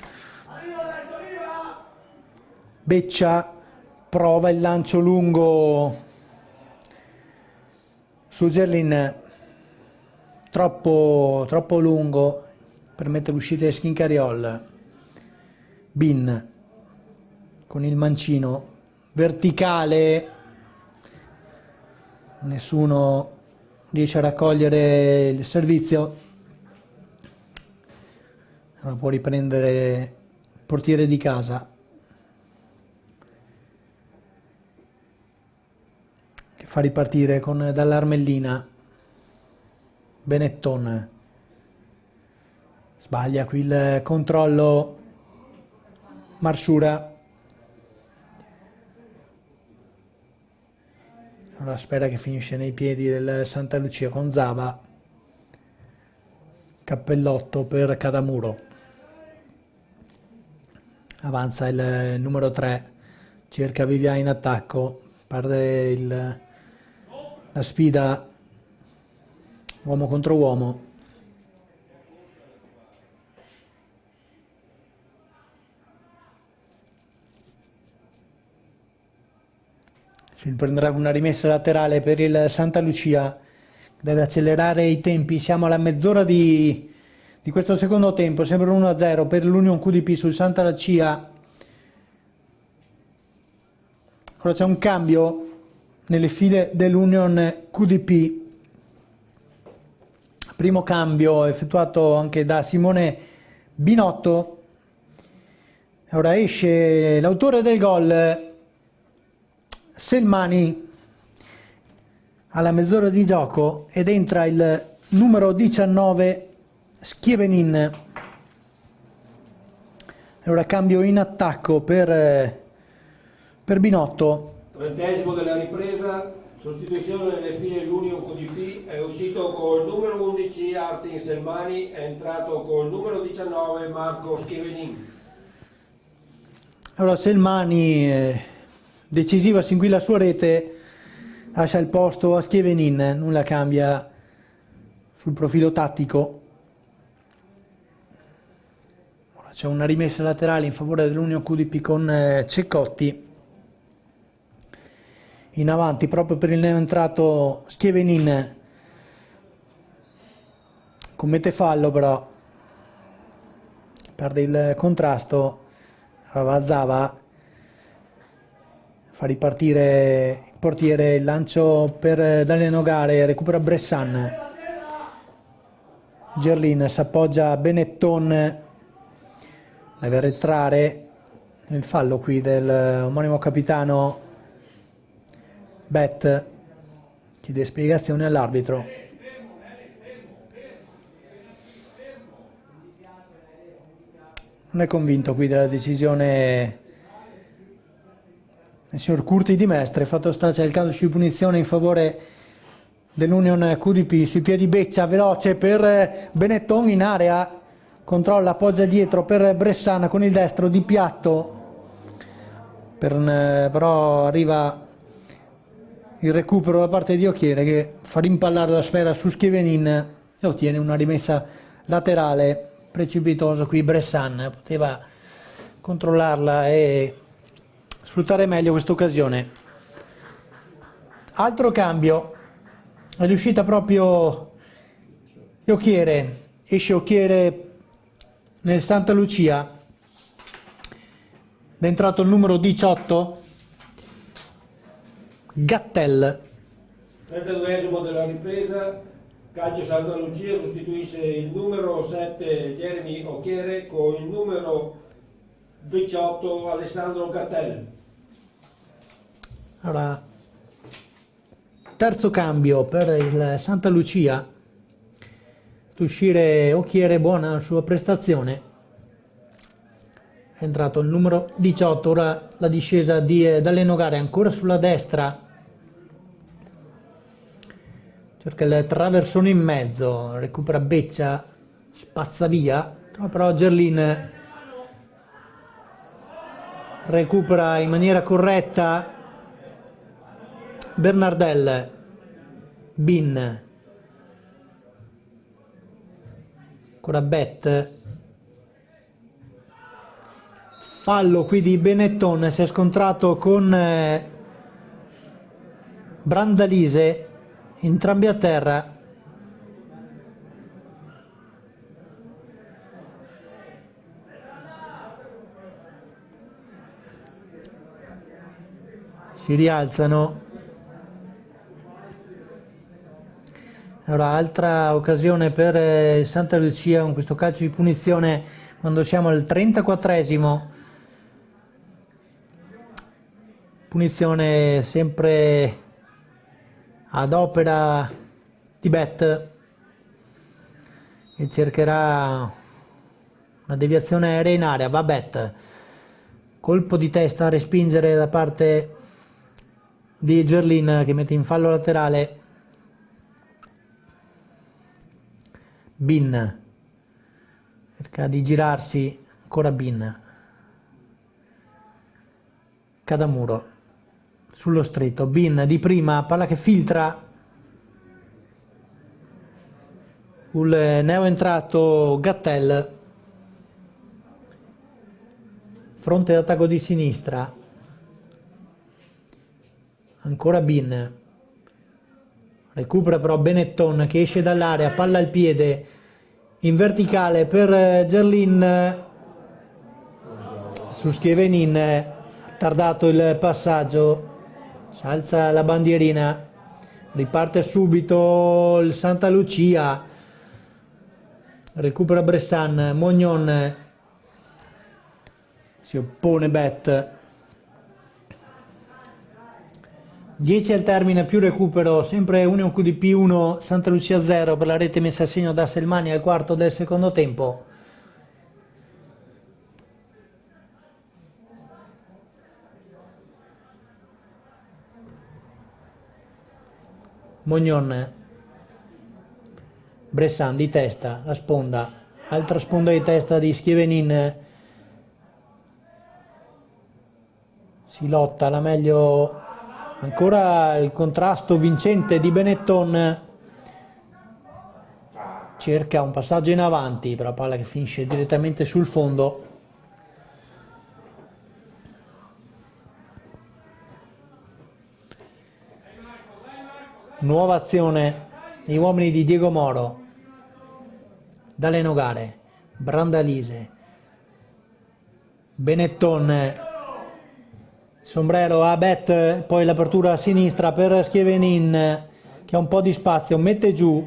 Speaker 1: Beccia, prova il lancio lungo su Gerlin, troppo lungo, permette l'uscita di Schincariol. Bin con il mancino verticale, nessuno riesce a raccogliere il servizio, allora può riprendere il portiere di casa, che fa ripartire dall'Armellina Benetton. Sbaglia qui il controllo Marsura, allora spera che finisce nei piedi del Santa Lucia con Zava, cappellotto per Cadamuro, avanza il numero 3, cerca Viviani in attacco, perde la sfida uomo contro uomo. Si prenderà una rimessa laterale per il Santa Lucia, deve accelerare i tempi, siamo alla mezz'ora di questo secondo tempo, sembra 1-0 per l'Union QDP sul Santa Lucia. Ora c'è un cambio nelle file dell'Union QDP, primo cambio effettuato anche da Simone Binotto. Ora esce l'autore del gol Selmani alla mezz'ora di gioco ed entra il numero 19 Schievenin. Ora cambio in attacco per Binotto.
Speaker 3: 30° della ripresa, sostituzione nelle file dell'Union QDP, è uscito col numero 11 Artin Selmani, è entrato col numero 19 Marco Schievenin.
Speaker 1: Allora Selmani, decisiva sin qui la sua rete, lascia il posto a Schievenin, nulla cambia sul profilo tattico. Ora c'è una rimessa laterale in favore dell'Union QDP con Ceccotti in avanti proprio per il neoentrato Schievenin, commette fallo però perde il contrasto. Allora Zava fa ripartire il portiere, il lancio per Daniele Nogare, recupera Bressan, Gerlin si appoggia a Benetton, deve arretrare, il fallo qui del omonimo capitano Bet, chiede spiegazioni all'arbitro. Non è convinto qui della decisione il signor Curti di Mestre, fatto sta c'è il calcio di punizione in favore dell'Union QDP, sui piedi Beccia, veloce per Benetton in area, controlla, appoggia dietro per Bressan con il destro di piatto, però arriva il recupero da parte di Occhiere che fa rimpallare la sfera su Schievenin e ottiene una rimessa laterale. Precipitoso qui Bressan, poteva controllarla e sfruttare meglio questa occasione. Altro cambio, è riuscita proprio Occhiere, esce Occhiere nel Santa Lucia, è entrato il numero 18 Gattel.
Speaker 3: 32esimo della ripresa, calcio Santa Lucia, sostituisce il numero 7 Jeremy Occhiere con il numero 18 Alessandro Gattel.
Speaker 1: Allora, terzo cambio per il Santa Lucia, uscire Occhiere, buona la sua prestazione, è entrato il numero 18, ora la discesa di Dallenogare ancora sulla destra, cerca il traversone in mezzo, recupera Beccia, spazza via, però Gerlin recupera in maniera corretta Bernardel, Bin, ancora Bet, fallo qui di Benetton, si è scontrato con Brandalise, entrambi a terra. Si rialzano. Allora, altra occasione per Santa Lucia con questo calcio di punizione quando siamo al 34esimo. Punizione sempre ad opera di Bet, che cercherà una deviazione aerea in area. Va Bet, colpo di testa a respingere da parte di Gerlin che mette in fallo laterale Bin, cerca di girarsi, ancora Bin, Cadamuro sullo stretto, Bin di prima, palla che filtra sul neoentrato Gattel, fronte d'attacco di sinistra, ancora Bin, recupera però Benetton che esce dall'area, palla al piede in verticale per Gerlin, su Schievenin, tardato il passaggio, si alza la bandierina, riparte subito il Santa Lucia, recupera Bressan, Mognon, si oppone Bet, 10 al termine più recupero, sempre Union QDP 1, Santa Lucia 0 per la rete messa a segno da Selmani al quarto del secondo tempo. Mognon, Bressan di testa, la sponda, altra sponda di testa di Schievenin, si lotta, la meglio, ancora il contrasto vincente di Benetton, cerca un passaggio in avanti, però palla che finisce direttamente sul fondo. Nuova azione degli uomini di Diego Moro, Dallenogare, Brandalise, Benetton, sombrero a Bet, poi l'apertura a sinistra per Schievenin che ha un po' di spazio, mette giù,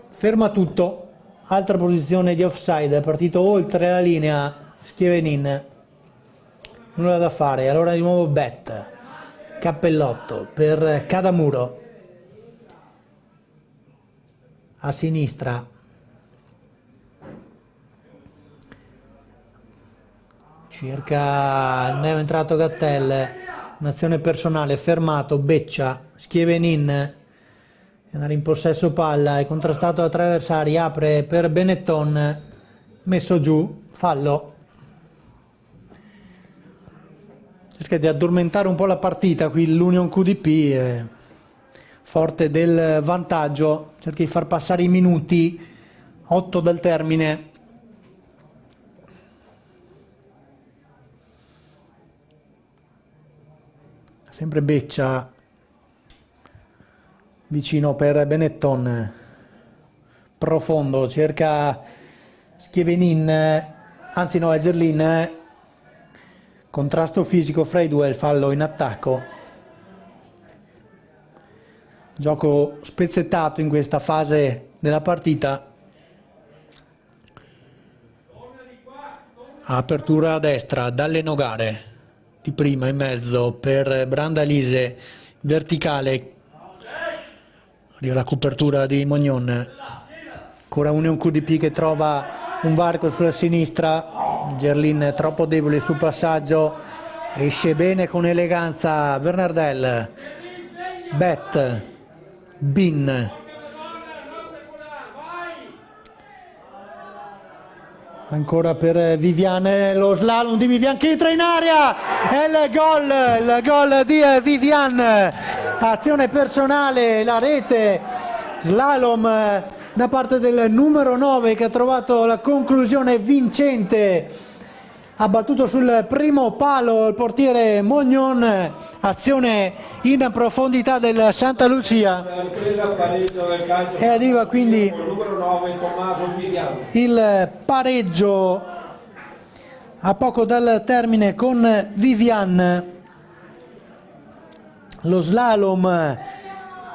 Speaker 1: ferma tutto, altra posizione di offside, è partito oltre la linea Schievenin, nulla da fare, allora di nuovo Bet, cappellotto per Cadamuro, a sinistra circa il neoentrato Gattel, un'azione personale, fermato Beccia, Schievenin, andare in possesso palla, è contrastato da tre avversari, apre per Benetton, messo giù, fallo. Cerca di addormentare un po' la partita qui l'Union QDP, forte del vantaggio, cerca di far passare i minuti, 8 dal termine. Sempre Beccia vicino per Benetton, profondo, cerca Schievenin, è Gerlin, contrasto fisico fra i due, il fallo in attacco Gioco spezzettato in questa fase della partita. Apertura a destra dalle Nogare, di prima in mezzo per Brandalise, verticale, arriva la copertura di Mognon, ancora un QDP che trova un varco sulla sinistra, Gerlin troppo debole sul passaggio, esce bene con eleganza Bernardel, Bet, Bin, ancora per Vivian, lo slalom di Vivian che entra in aria, è il gol di Vivian, azione personale, la rete, slalom da parte del numero 9 che ha trovato la conclusione vincente, ha battuto sul primo palo il portiere Mognon, azione in profondità del Santa Lucia e arriva quindi il pareggio a poco dal termine con Vivian, lo slalom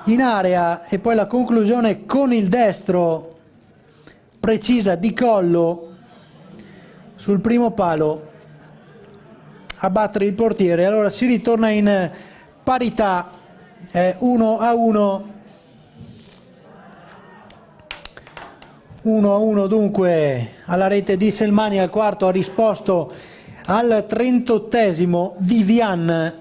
Speaker 1: in area e poi la conclusione con il destro precisa di collo sul primo palo a battere il portiere. Allora si ritorna in parità, 1-1, 1-1 dunque alla rete di Selmani, al quarto ha risposto al 38esimo Vivian.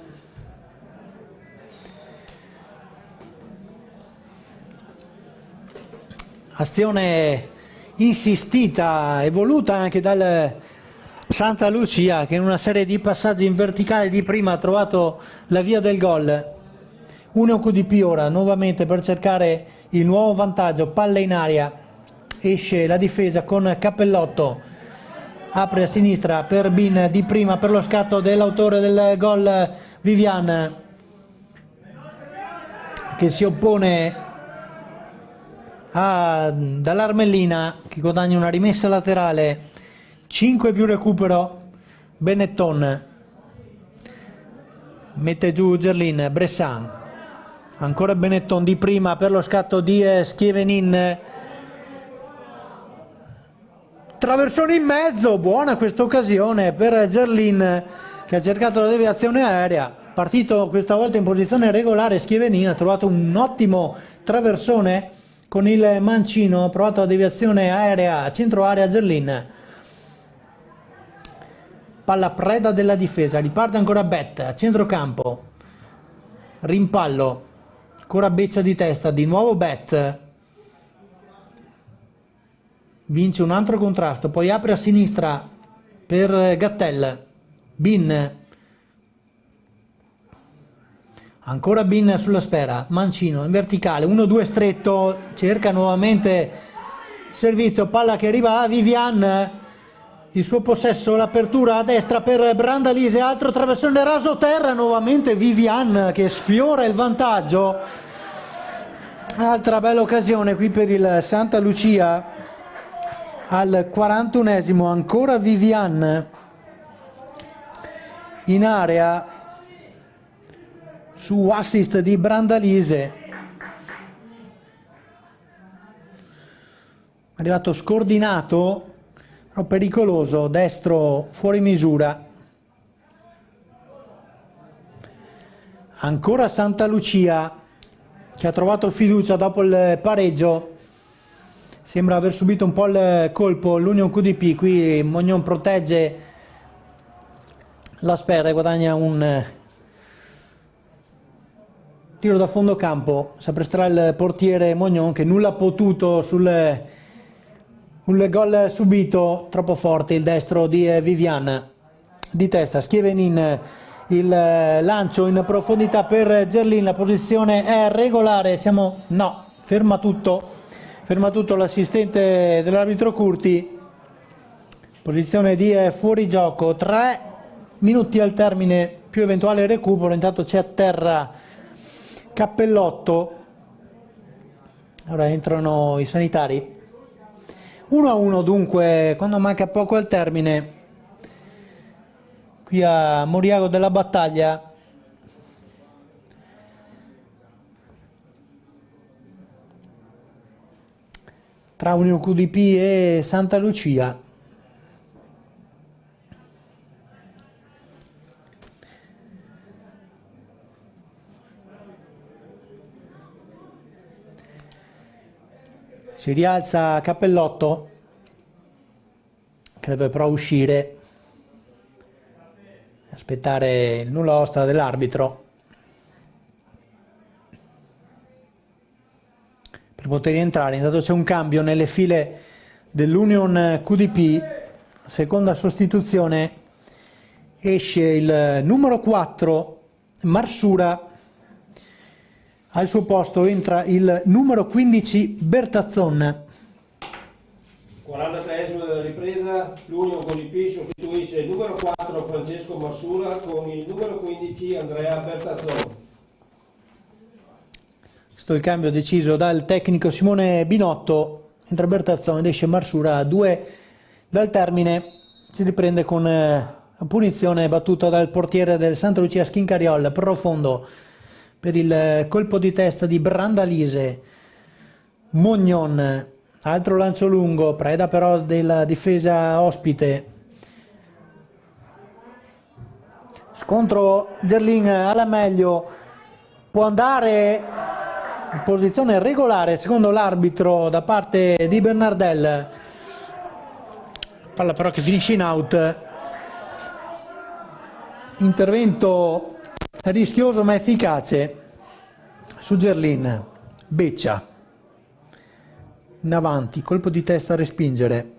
Speaker 1: Azione insistita e voluta anche dal Santa Lucia, che in una serie di passaggi in verticale di prima ha trovato la via del gol. Un QDP ora nuovamente per cercare il nuovo vantaggio, palla in aria, esce la difesa con Cappellotto, apre a sinistra per Bin di prima per lo scatto dell'autore del gol Vivian, che si oppone dall'Armellina, che guadagna una rimessa laterale, 5 più recupero. Benetton mette giù Gerlin, Bressan, ancora Benetton di prima per lo scatto di Schievenin, traversone in mezzo, buona questa occasione per Gerlin che ha cercato la deviazione aerea, partito questa volta in posizione regolare. Schievenin ha trovato un ottimo traversone con il mancino, ha provato la deviazione aerea a centro area Gerlin, palla preda della difesa, riparte ancora Bet a centrocampo, rimpallo, ancora Beccia di testa, di nuovo Bet, vince un altro contrasto, poi apre a sinistra per Gattel, Bin, ancora Bin sulla sfera, mancino in verticale, 1-2 stretto, cerca nuovamente servizio, palla che arriva a Vivian, il suo possesso, l'apertura a destra per Brandalise, altro traversone raso terra, nuovamente Vivian che sfiora il vantaggio, altra bella occasione qui per il Santa Lucia. Al 41esimo ancora Vivian in area su assist di Brandalise, è arrivato scordinato, però pericoloso, destro fuori misura. Ancora Santa Lucia che ha trovato fiducia dopo il pareggio, sembra aver subito un po' il colpo l'Union QDP, qui Mognon protegge la sfera e guadagna un tiro da fondo campo, si appresterà il portiere Mognon che nulla ha potuto sul gol subito, troppo forte il destro di Vivian, di testa Schievenin, il lancio in profondità per Gerlin, la posizione è regolare, ferma tutto l'assistente dell'arbitro Curti, posizione di fuorigioco, 3 minuti al termine più eventuale recupero, intanto c'è a terra Cappellotto, ora entrano i sanitari. 1-1 dunque, quando manca poco al termine, qui a Moriago della Battaglia. tra Union QDP e Santa Lucia. Si rialza Cappellotto, che deve però uscire, aspettare il nulla osta dell'arbitro per poter rientrare. Intanto c'è un cambio nelle file dell'Union QDP, seconda sostituzione, esce il numero 4 Marsura, al suo posto entra il numero 15 Bertazzon.
Speaker 3: 43esimo della ripresa, l'Union QDP sostituisce il numero 4 Francesco Marsura con il numero 15 Andrea Bertazzon.
Speaker 1: Questo è il cambio deciso dal tecnico Simone Binotto. Entra Bertazzon ed esce Marsura. 2 dal termine. Si riprende con la punizione battuta dal portiere del Santa Lucia Schincariol, profondo per il colpo di testa di Brandalise. Mognon, altro lancio lungo, preda però della difesa ospite. Scontro Gerlin alla meglio, può andare in posizione regolare secondo l'arbitro da parte di Bernardel. Palla però che finisce in out. Intervento rischioso ma efficace su Gerlin. Beccia in avanti, colpo di testa a respingere.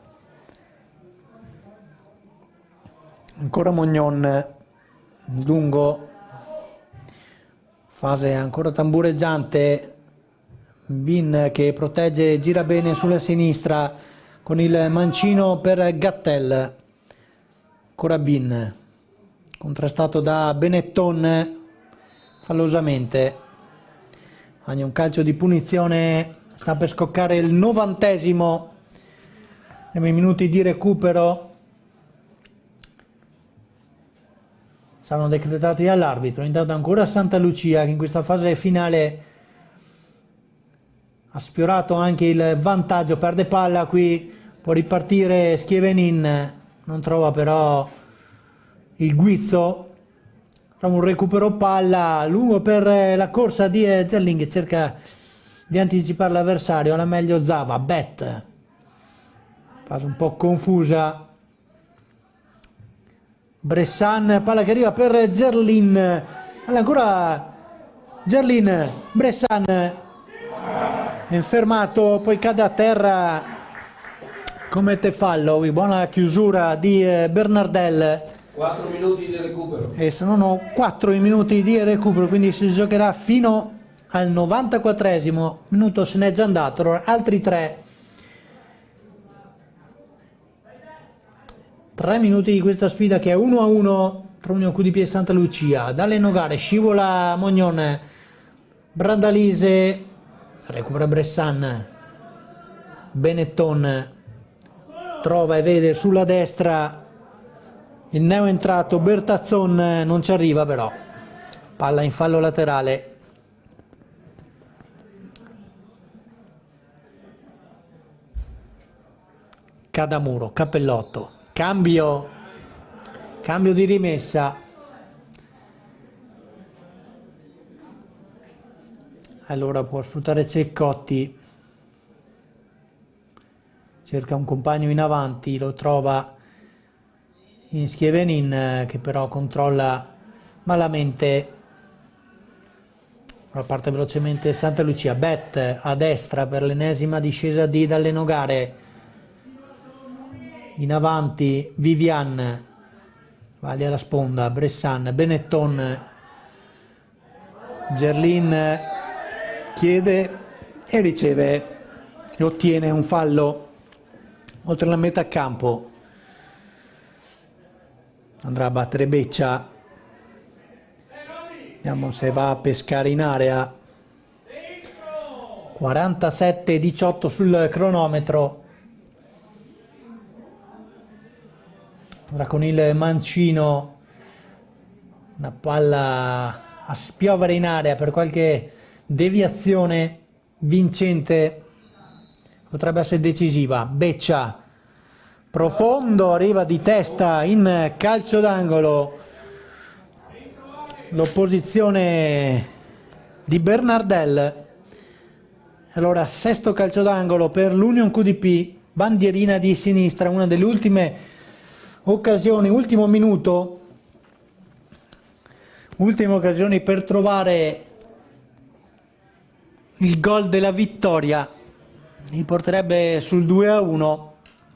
Speaker 1: Ancora Mognon, lungo, fase ancora tambureggiante. Bin che protegge, gira bene sulla sinistra con il mancino per Gattel. Ancora Bin, contrastato da Benetton fallosamente. Ogni un calcio di punizione, sta per scoccare il 90esimo. Siamo ai minuti di recupero, saranno decretati dall'arbitro. Intanto ancora Santa Lucia che in questa fase finale ha sfiorato anche il vantaggio, perde palla, qui può ripartire Schievenin, non trova però il guizzo. Un recupero palla lungo per la corsa di Gerlin che cerca di anticipare l'avversario, alla meglio Zava, Bet, fase un po' confusa. Bressan, palla che arriva per Gerlin, ancora Gerlin, Bressan è infermato, poi cade a terra, commette fallo. Buona chiusura di Bernardel.
Speaker 3: 4 minuti di recupero.
Speaker 1: E sono 4 minuti di recupero, quindi si giocherà fino al 94esimo minuto, se n'è già andato. Allora, altri 3 minuti di questa sfida che è 1-1 tra Union QDP e Santa Lucia. Dalle Nogare scivola Mognon, Brandalise recupera Bressan, Benetton trova e vede sulla destra il neo entrato Bertazzon, non ci arriva però. Palla in fallo laterale. Cadamuro, Cappellotto, cambio di rimessa. Allora può sfruttare Ceccotti, cerca un compagno in avanti, lo trova in Schievenin che però controlla malamente. Parte velocemente Santa Lucia. Bet a destra per l'ennesima discesa di Dalle Nogare. In avanti Vivian, Vali alla sponda, Bressan, Benetton, Gerlin chiede e riceve e ottiene un fallo oltre la metà campo. Andrà a battere Beccia, vediamo se va a pescare in area. 47-18 sul cronometro. Ora con il mancino, una palla a spiovere in area per qualche deviazione vincente potrebbe essere decisiva. Beccia, profondo, arriva di testa in calcio d'angolo. L'opposizione di Bernardel. Allora, sesto calcio d'angolo per l'Union QDP, bandierina di sinistra, una delle ultime occasioni, ultime occasioni per trovare il gol della vittoria. Li porterebbe sul 2-1,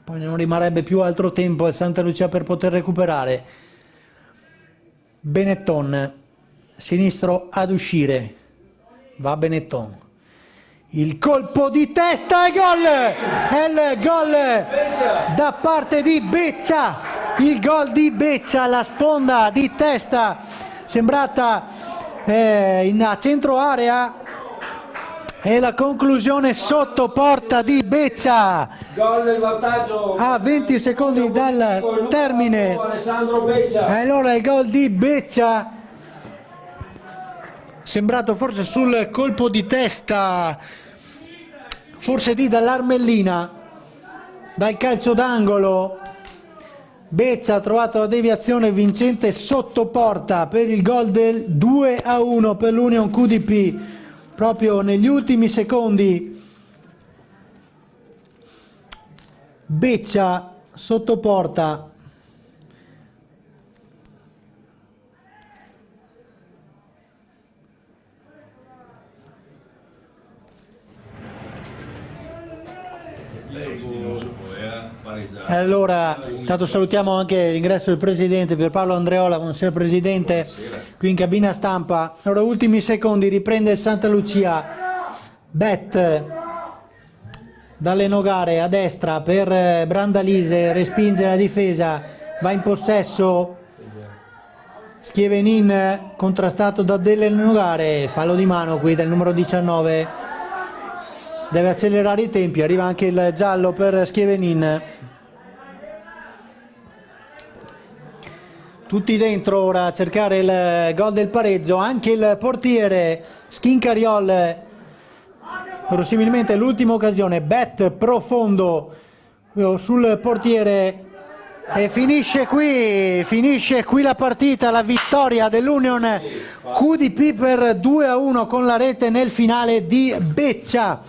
Speaker 1: poi non rimarrebbe più altro tempo al Santa Lucia per poter recuperare. Benetton, sinistro ad uscire, va Benetton, il colpo di testa e gol! È il gol da parte di Beccia, il gol di Beccia, la sponda di testa sembrata a centro area e la conclusione sotto porta di Beccia.
Speaker 3: Gol del vantaggio
Speaker 1: A 20 secondi dal termine.
Speaker 3: Alessandro Beccia.
Speaker 1: E allora il gol di Beccia, sembrato forse sul colpo di testa, forse di dall'Armellina, dal calcio d'angolo. Beccia ha trovato la deviazione vincente sotto porta per il gol del 2-1 per l'Union QDP, proprio negli ultimi secondi. Beccia sotto porta. Allora, intanto salutiamo anche l'ingresso del presidente Pierpaolo Andreola. Buonasera presidente, qui in cabina stampa. Allora, ultimi secondi, riprende il Santa Lucia. Bet dalle Nogare a destra per Brandalise, respinge la difesa, va in possesso Schievenin, contrastato da Delle Nogare, fallo di mano qui del numero 19, deve accelerare i tempi, arriva anche il giallo per Schievenin. Tutti dentro ora a cercare il gol del pareggio, anche il portiere Schincariol. Verosimilmente l'ultima occasione, Bet profondo sul portiere e finisce qui la partita, la vittoria dell'Union QDP per 2-1 con la rete nel finale di Beccia.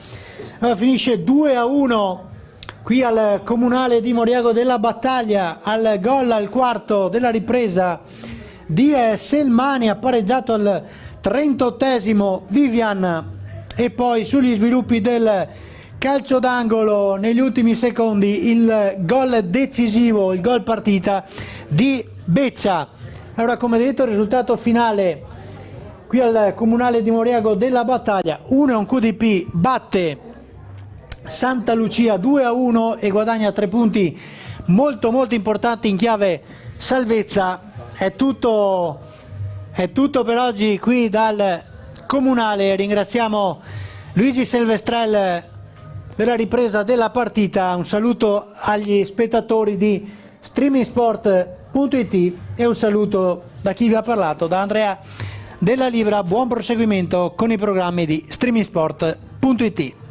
Speaker 1: Allora, finisce 2-1 qui al Comunale di Moriago della Battaglia, al gol al quarto della ripresa di Selmani, ha pareggiato al 38esimo Vivian, e poi sugli sviluppi del calcio d'angolo negli ultimi secondi il gol decisivo, il gol partita di Beccia. Allora, come detto, il risultato finale qui al Comunale di Moriago della Battaglia: Union QDP batte Santa Lucia 2-1 e guadagna 3 punti molto importanti in chiave salvezza. È tutto per oggi qui dal Comunale. Ringraziamo Luigi Silvestrel per la ripresa della partita. Un saluto agli spettatori di streamingsport.it e un saluto da chi vi ha parlato, da Andrea Della Libra. Buon proseguimento con i programmi di streamingsport.it.